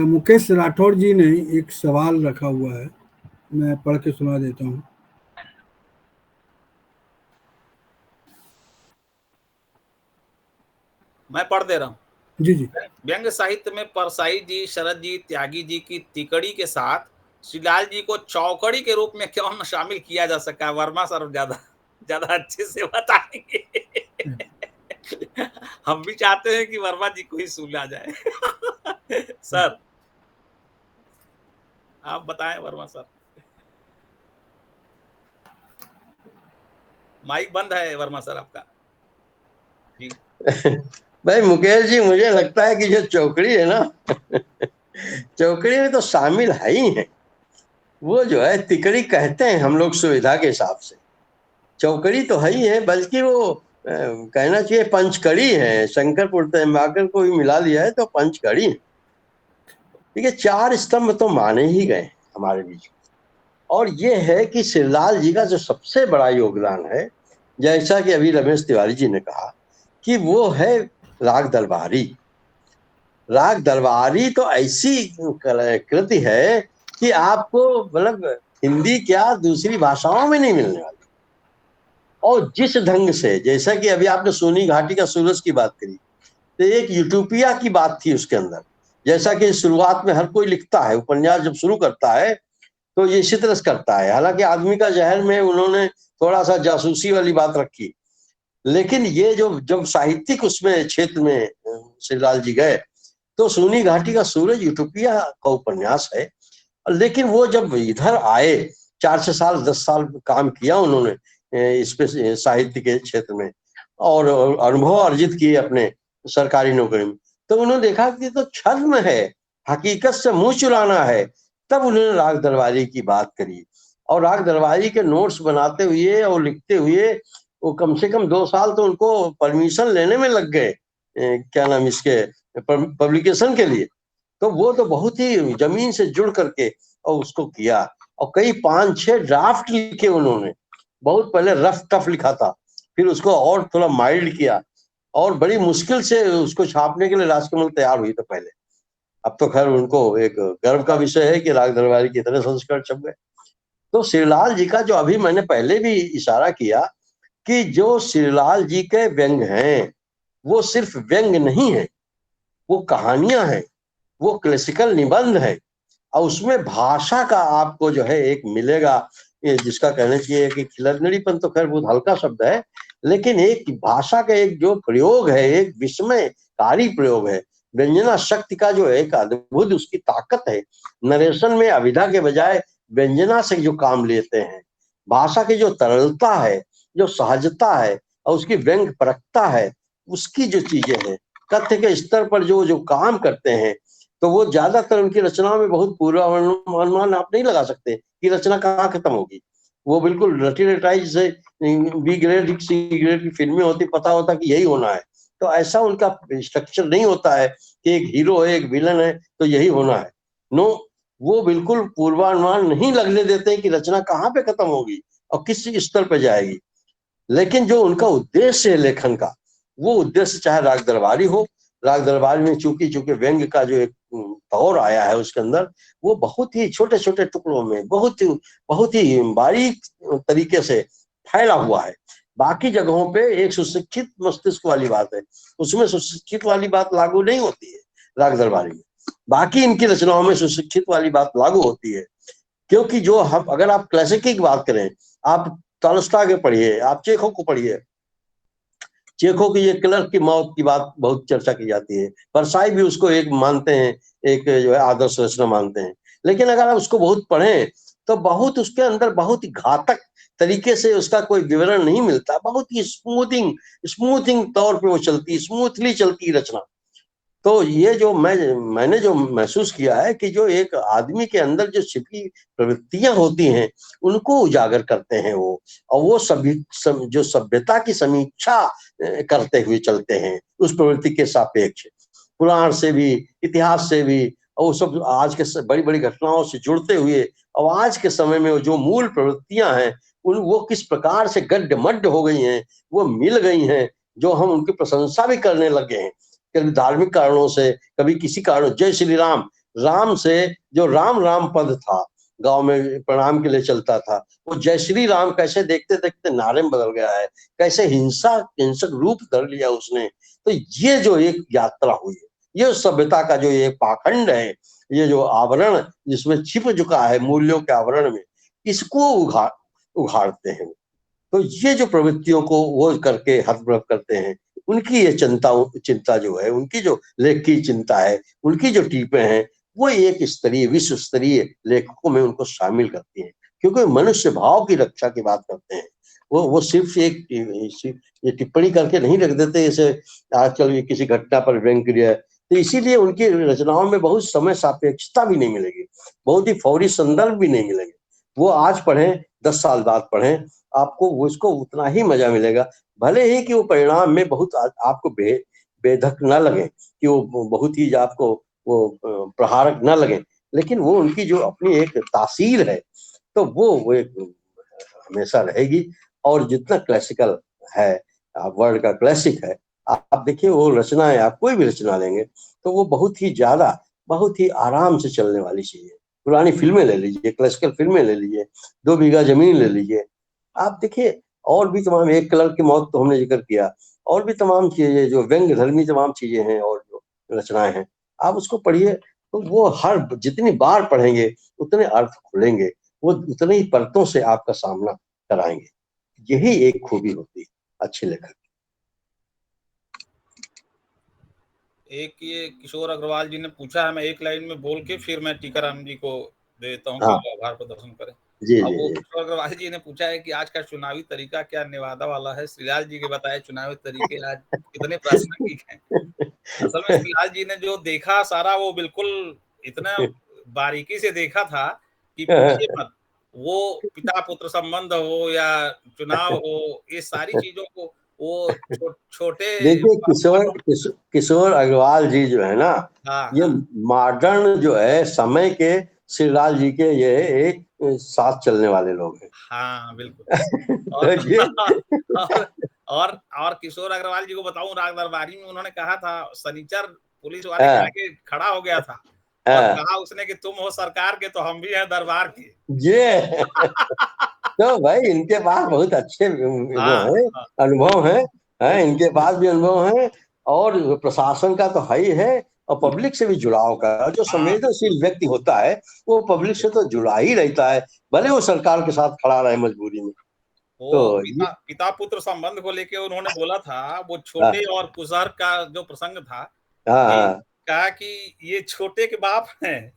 मुकेश राठौर जी ने एक सवाल रखा हुआ है, मैं पढ़ के सुना देता हूँ। मैं पढ़ दे रहा हूँ। जी जी। व्यंग साहित्य में परसाई जी, शरद जी, त्यागी जी की तिकड़ी के साथ श्रीलाल जी को चौकड़ी के रूप में क्यों न शामिल किया जा सका? वर्मा सर ज्यादा अच्छे से बताएंगे। हम भी चाहते हैं कि वर्मा जी को ही सुना जाए। सर आप बताएं। वर्मा सर, माइक बंद है वर्मा सर आपका जी। भाई मुकेश जी, मुझे लगता है कि जो चौकड़ी है ना, चौकड़ी में तो शामिल है ही है। वो जो है तिकड़ी कहते हैं हम लोग सुविधा के हिसाब से, चौकड़ी तो है ही है, बल्कि वो कहना चाहिए पंचकड़ी है। शंकर पुरतम्बाकर को भी मिला लिया है तो पंचकड़ी है। ठीक है, 4 स्तंभ तो माने ही गए हमारे बीच। और ये है कि श्रीलाल जी का जो सबसे बड़ा योगदान है, जैसा कि अभी रमेश तिवारी जी ने कहा, कि वो है राग दरबारी। राग दरबारी तो ऐसी कृति है कि आपको मतलब हिंदी क्या दूसरी भाषाओं में नहीं मिलने वाली। और जिस ढंग से, जैसा कि अभी आपने सोनी घाटी का सूरज की बात करी, तो एक यूटोपिया की बात थी उसके अंदर। जैसा कि शुरुआत में हर कोई लिखता है, उपन्यास जब शुरू करता है तो ये इसी तरह से करता है। हालांकि आदमी का जहर में उन्होंने थोड़ा सा जासूसी वाली बात रखी, लेकिन ये जो जब साहित्यिक उसमें क्षेत्र में श्रीलाल जी गए, तो सोनी घाटी का सूरज यूटोपिया का उपन्यास है। लेकिन वो जब इधर आए, 4-6 साल 10 साल काम किया उन्होंने इस पे साहित्य के क्षेत्र में, और अनुभव अर्जित किए अपने सरकारी नौकरी में, तो उन्होंने देखा कि तो छद्म है, हकीकत से मुंह चुराना है। तब उन्होंने राग दरबारी की बात करी, और राग दरबारी के नोट्स बनाते हुए और लिखते हुए वो कम से कम 2 साल तो उनको परमिशन लेने में लग गए, क्या नाम इसके, पब्लिकेशन के लिए। तो वो तो बहुत ही जमीन से जुड़ करके और उसको किया। और कई 5-6 ड्राफ्ट लिखे उन्होंने। बहुत पहले रफ टफ लिखा था, फिर उसको और थोड़ा माइल्ड किया, और बड़ी मुश्किल से उसको छापने के लिए राजकमल तैयार हुई। तो पहले, अब तो खैर उनको एक गर्व का विषय है कि राग दरबारी की इतने संस्करण छप गए। तो श्रीलाल जी का जो अभी मैंने पहले भी इशारा किया कि जो श्रीलाल जी के व्यंग हैं वो सिर्फ व्यंग नहीं है, वो कहानियां हैं, वो क्लासिकल निबंध है, और उसमें भाषा का आपको जो है एक मिलेगा, ये जिसका कहना चाहिए कि खिलरनड़ीपन तो खैर बहुत हल्का शब्द है, लेकिन एक भाषा का एक जो प्रयोग है, एक विस्मयकारी प्रयोग है। व्यंजना शक्ति का जो एक अद्भुत उसकी ताकत है। नरेशन में अभिधा के बजाय व्यंजना से जो काम लेते हैं, भाषा की जो तरलता है, जो सहजता है, और उसकी व्यंग परकता है, उसकी जो चीजें हैं, कथ्य के स्तर पर जो जो काम करते हैं, तो वो ज्यादातर उनकी रचनाओं में बहुत पूर्वानुमान आप नहीं लगा सकते कि रचना कहाँ खत्म होगी। वो बिल्कुल रटी रटाई से बी ग्रेड सी ग्रेड की फिल्में होती, पता होता कि यही होना है। तो ऐसा उनका स्ट्रक्चर नहीं होता है कि एक हीरो है, एक विलन है, तो यही होना है। नो, वो बिल्कुल पूर्वानुमान नहीं लगने देते कि रचना कहाँ पे खत्म होगी और किस स्तर पे जाएगी। लेकिन जो उनका उद्देश्य है लेखन का, वो उद्देश्य चाहे राग दरबारी हो, राग दरबारी में चूंकि व्यंग का जो एक दौर आया है उसके अंदर, वो बहुत ही छोटे छोटे टुकड़ों में बहुत ही बारीक तरीके से फैला हुआ है। बाकी जगहों पे एक सुशिक्षित मस्तिष्क वाली बात है, उसमें सुशिक्षित वाली बात लागू नहीं होती है राग दरबारी में। बाकी इनकी रचनाओं में सुशिक्षित वाली बात लागू होती है, क्योंकि जो हम, अगर आप क्लासिक की बात करें, आप टॉल्स्टॉय के पढ़िए, आप चेखोव को पढ़िए। चेखोव की ये क्लर्क की मौत की बात बहुत चर्चा की जाती है, परसाई भी उसको एक मानते हैं, एक जो है आदर्श रचना मानते हैं। लेकिन अगर आप उसको बहुत पढ़ें तो बहुत उसके अंदर बहुत ही घातक तरीके से उसका कोई विवरण नहीं मिलता, बहुत ही स्मूथिंग तौर पे वो चलती, स्मूथली चलती रचना। तो ये जो मैंने जो महसूस किया है कि जो एक आदमी के अंदर जो छिपी प्रवृत्तियां होती हैं उनको उजागर करते हैं वो, और वो जो सभ्यता की समीक्षा करते हुए चलते हैं उस प्रवृत्ति के सापेक्ष, पुराण से भी, इतिहास से भी, और सब आज के बड़ी बड़ी घटनाओं से जुड़ते हुए, और आज के समय में जो मूल प्रवृत्तियां हैं वो किस प्रकार से गड्ढ-मड्ढ हो गई हैं, वो मिल गई हैं, जो हम उनकी प्रशंसा भी करने लगे हैं, कभी धार्मिक कारणों से, कभी किसी कारण। जय श्री राम, राम से जो राम राम पद था, गांव में प्रणाम के लिए चलता था, वो जय श्री राम कैसे देखते देखते नारे में बदल गया है, कैसे हिंसक रूप धर लिया उसने। तो ये जो एक यात्रा हुई है, ये सभ्यता का जो ये पाखंड है, ये जो आवरण जिसमें छिप चुका है मूल्यों के आवरण में, इसको उघाड़ते हैं। तो ये जो प्रवृत्तियों को वो करके हतप्रभ करते हैं, उनकी ये चिंता जो है, उनकी जो लेख की चिंता है, उनकी जो टीपें हैं, वो एक स्तरीय, विश्व स्तरीय लेखकों में उनको शामिल करती हैं, क्योंकि मनुष्य भाव की रक्षा की बात करते हैं। वो सिर्फ एक ये टिप्पणी करके नहीं रख देते, जैसे आजकल ये किसी घटना पर व्यंग किया है। तो इसीलिए उनकी रचनाओं में बहुत समय सापेक्षता भी नहीं मिलेगी, बहुत ही फौरी संदर्भ भी नहीं मिलेंगे। वो आज पढ़ें, 10 साल बाद पढ़ें, आपको वो उसको उतना ही मजा मिलेगा, भले ही कि वो परिणाम में बहुत आपको बेधक न लगे, कि वो बहुत ही आपको वो प्रहारक न लगे, लेकिन वो उनकी जो अपनी एक तासीर है, तो वो एक हमेशा रहेगी। और जितना क्लासिकल है, वर्ल्ड का क्लासिक है, आप देखिए वो रचनाएं, आप कोई भी रचना लेंगे तो वो बहुत ही ज्यादा, बहुत ही आराम से चलने वाली चीज है। पुरानी फिल्में ले लीजिए, क्लासिकल फिल्में ले लीजिए, 2 बीघा जमीन ले लीजिए, आप देखिए, और भी तमाम, एक क्लर्क की मौत तो हमने जिक्र किया, और भी तमाम चीजें जो व्यंग धर्मी तमाम चीजें हैं और जो रचनाएं हैं, आप उसको पढ़िए, तो वो हर जितनी बार पढ़ेंगे उतने अर्थ खुलेंगे, वो उतने ही परतों से आपका सामना कराएंगे। यही एक खूबी होती है अच्छे लेखक। एक ये किशोर अग्रवाल जी ने पूछा है, मैं एक लाइन में बोल के फिर मैं टीकाराम जी को दे देता हूँ कि वो आभार प्रदर्शन करें। अब वो किशोर अग्रवाल जी ने पूछा है कि आज का चुनावी तरीका क्या नेवादा वाला है? श्रीलाल जी के बताए चुनावी तरीके आज कितने प्रासंगिक हैं। असल में श्रीलाल जी ने जो देखा सारा, वो बिल्कुल इतना बारीकी से देखा था कि पूछिए मत। वो पिता पुत्र संबंध हो या चुनाव हो, ये सारी चीजों को वो छोटे देखिए किशोर अग्रवाल जी जो है ना, ये मॉडर्न जो है समय के श्रीलाल जी के ये एक साथ चलने वाले लोग हैं। हाँ बिल्कुल। तो और ये और किशोर अग्रवाल जी को बताऊं, राग दरबारी में उन्होंने कहा था, सनीचर पुलिस वाले के हाँ आगे खड़ा हो गया था और हाँ कहा उसने कि तुम हो सरकार के तो हम भी हैं दरबार के। ये तो भाई इनके पास बहुत अच्छे वो हाँ है, हाँ, अनुभव है बिल्कुल इनके पास भी अनुभव है, और प्रशासन का तो है ही है, और पब्लिक से भी जुड़ाव का, जो हाँ संवेदनशील व्यक्ति होता है वो पब्लिक से तो जुड़ा ही रहता है, भले वो सरकार के साथ खड़ा रहे मजबूरी में। तो वो ये पिता पुत्र संबंध को लेके उन्होंने बोला था, वो हाँ छोटे और कुशर का जो प्रसंग था हाँ कि हाँ। कहा कि ये छोटे के बाप हैं।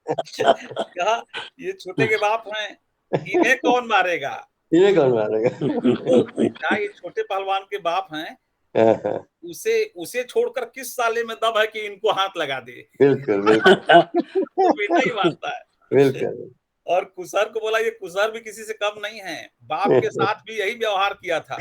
कहा ये छोटे के बाप हैं, इन्हें कौन मारेगा। ये कौन मारेगा। कहा ये छोटे पहलवान के बाप हैं, हाँ, हाँ, उसे उसे छोड़कर किस साले में दम है कि इनको हाथ लगा दे। बिल्कुल बिल्कुल वो बेटा ही मारता है। बिल्कुल। और कुशर को बोला ये कुशर भी किसी से कम नहीं है, बाप के साथ भी यही व्यवहार किया था।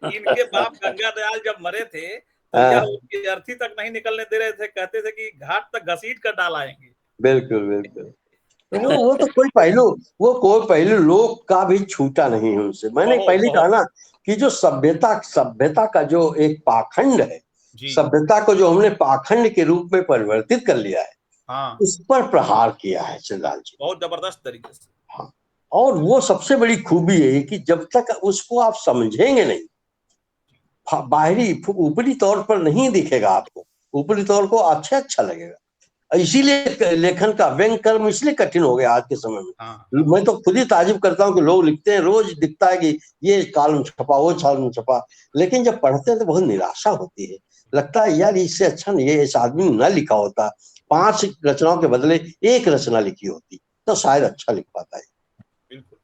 इनके बाप गंगा दयाल जब मरे थे तो यह हाँ, उनकी अर्थी तक नहीं निकलने दे रहे थे, कहते थे कि घाट तक घसीट कर डाल आएंगे। बिल्कुल बिल्कुल। तो वो तो कोई पहलू लोग का भी छूटा नहीं है उनसे। मैंने बहुत पहले कहा बहुत ना कि जो सभ्यता का जो एक पाखंड है, जी सभ्यता को जो हमने पाखंड के रूप में परिवर्तित कर लिया है, हाँ, उस पर प्रहार किया है श्रीलाल जी। बहुत जबरदस्त तरीके से। हाँ, और वो सबसे बड़ी खूबी है कि जब तक उसको आप समझेंगे नहीं, बाहरी ऊपरी तौर पर नहीं दिखेगा आपको, ऊपरी तौर को अच्छा लगेगा। इसीलिए लेखन का व्यंग कर्म इसलिए कठिन हो गया आज के समय हाँ में। मैं तो खुद ही ताजुब करता हूँ कि लोग लिखते हैं, रोज दिखता है कि ये कॉलम छपा, वो कॉलम छपा, लेकिन जब पढ़ते हैं तो बहुत निराशा होती है। लगता है यार इससे अच्छा नहीं, ये इस आदमी ने ना लिखा होता, 5 रचनाओं के बदले 1 रचना लिखी होती तो शायद अच्छा लिख पाता है। बिल्कुल।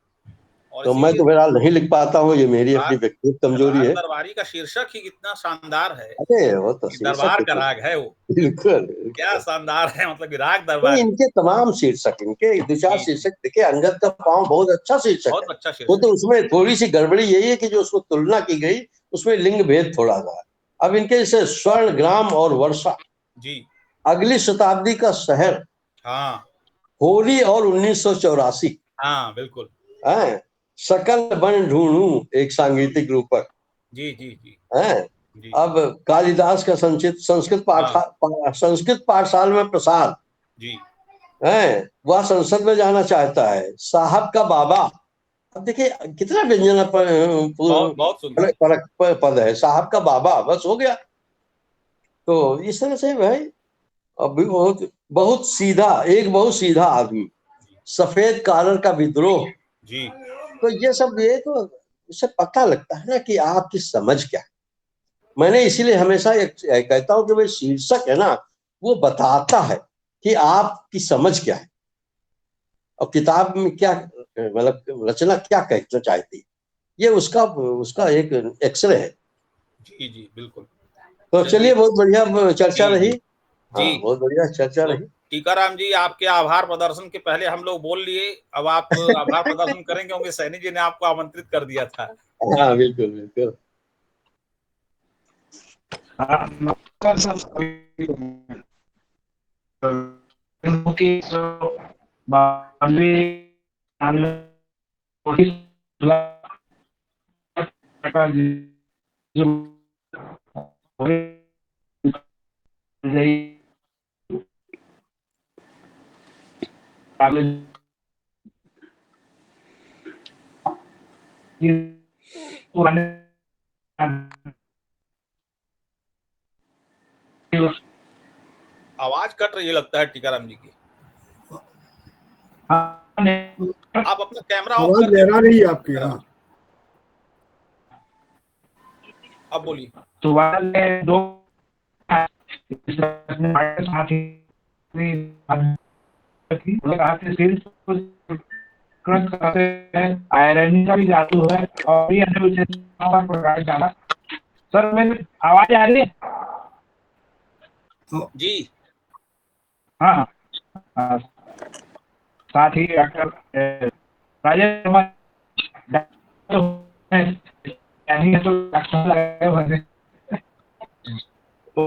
और तो मैं इसीलिए तो बहरहाल नहीं लिख पाता हूँ, ये मेरी अपनी राग व्यक्तिगत कमजोरी राग है। दरबारी का शीर्षक ही कितना शानदार है अरे वो तो कि शीर्षक दरबार है का तो राग है वो, बिल्कुल क्या बिल्कुल। शानदार है, मतलब कि राग नहीं, दरबारी। इनके तमाम शीर्षक, इनके 2-4 जी जी, शीर्षक देखिए, अंगद का पाँव बहुत अच्छा शीर्षक है। बहुत अच्छा वो शीर्षक। तो उसमें थोड़ी सी गड़बड़ी यही है कि जो उसको तुलना की गई उसमें लिंग भेद थोड़ा सा। अब इनके जैसे स्वर्ण ग्राम और वर्षा, जी अगली शताब्दी का शहर, हाँ होली और 1984 हाँ बिल्कुल। है, सकल बन ढूंढूं एक सांगीतिक रूपक जी जी जी है। जी अब कालिदास का संचित हाँ संस्कृत पाठशाला में प्रसाद जी है, वह संसद में जाना चाहता है। साहब का बाबा, अब देखिए कितना व्यंजन बहुत बहुत सुंदर। पद है, साहब का बाबा, बस हो गया। तो इस तरह से भाई अभी बहुत बहुत सीधा, एक बहुत सीधा आदमी, सफेद कॉलर का विद्रोह। जी तो ये सब, ये तो इससे पता लगता है ना कि आपकी समझ क्या है। मैंने इसीलिए हमेशा कहता हूँ कि भाई शीर्षक है ना, वो बताता है कि आपकी समझ क्या है और किताब में क्या, मतलब रचना क्या कहना चाहती है। ये उसका उसका एक एक्सरे है। जी जी बिल्कुल। तो चलिए चलिए, बहुत बढ़िया चर्चा जी रही। जी हाँ, जी। बहुत बढ़िया चर्चा तो रही। टीकाराम जी, आपके आभार प्रदर्शन के पहले हम लोग बोल लिए, अब आप आभार प्रदर्शन करेंगे होंगे, सैनी जी ने आपको आमंत्रित कर दिया था। हाँ, बिल्कुल बिल्कुल। नमस्कार सर सभी की जो बानवे प्रकार जो पुराने आवाज कट रही है लगता है टीकाराम जी की। आप अपना कैमरा ऑफ आवाज कर दे लहरा रही है आपकी। टीकाराम हाँ, जी, अब बोलिए। तो वाले दो साथ ही करते हैं, आयरन का भी जादू है और भी अन्य विशेषताओं का प्रकाश डाला। सर मेरी आवाज आ रही है? जी हाँ हाँ, साथ ही डॉक्टर राजेश कुमार तो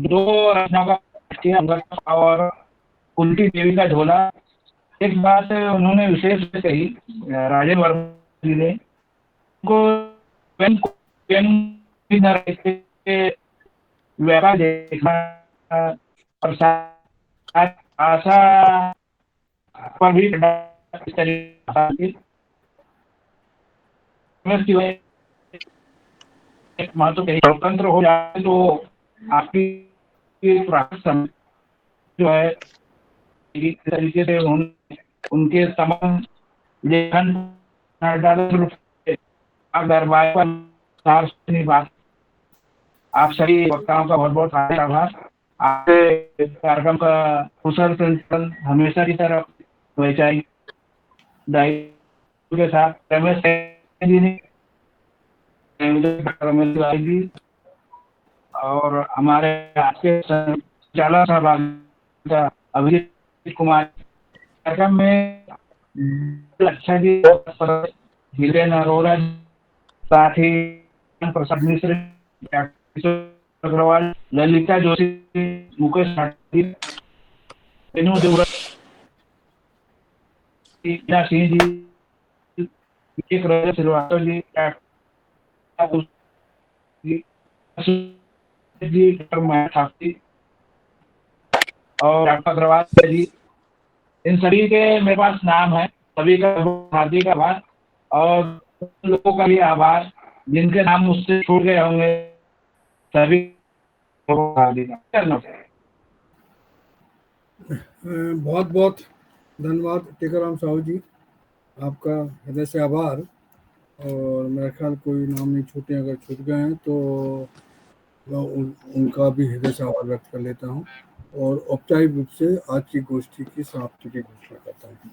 दो रचनाओं का और उल्टी देवी का झोला। एक बात उन्होंने विशेष कही राजेंद्र वर्मा जी ने, व्यापार देखना और आशा पर भी एक महत्व स्वतंत्र हो जाए तो आपकी जो है इस तरीके से उनके तमाम लेखन दरबार पर आप सभी वक्ताओं का बहुत बहुत आभार। आपके कार्यक्रम का कुशल संचालन हमेशा की तरह वैचारिक दायित्व के साथ रमेश जी ने और हमारे आपके संचालक साहब अभिजीत कुमार कार्यक्रम में अच्छा जी, हिरेन अरोड़ा, साथ ही प्रसाद मिश्र, अग्रवाल, ललिता जोशी, मुकेश सिंह जी, श्रीवास्तव जी, ठाकुर और अग्रवाल जी, इन सभी के मेरे पास नाम है। सभी का हार्दिक आभार और उन लोगों का भी आभार जिनके नाम मुझसे छूट गए होंगे, सभी बहुत बहुत धन्यवाद टीकाराम साहू जी, आपका हृदय से आभार। और मेरा ख्याल कोई नाम नहीं छूटे, अगर छूट गए हैं तो उनका भी हृदय से आभार व्यक्त कर लेता हूँ और औपचारिक रूप से आज की गोष्ठी की समाप्ति की घोषणा करता हूँ।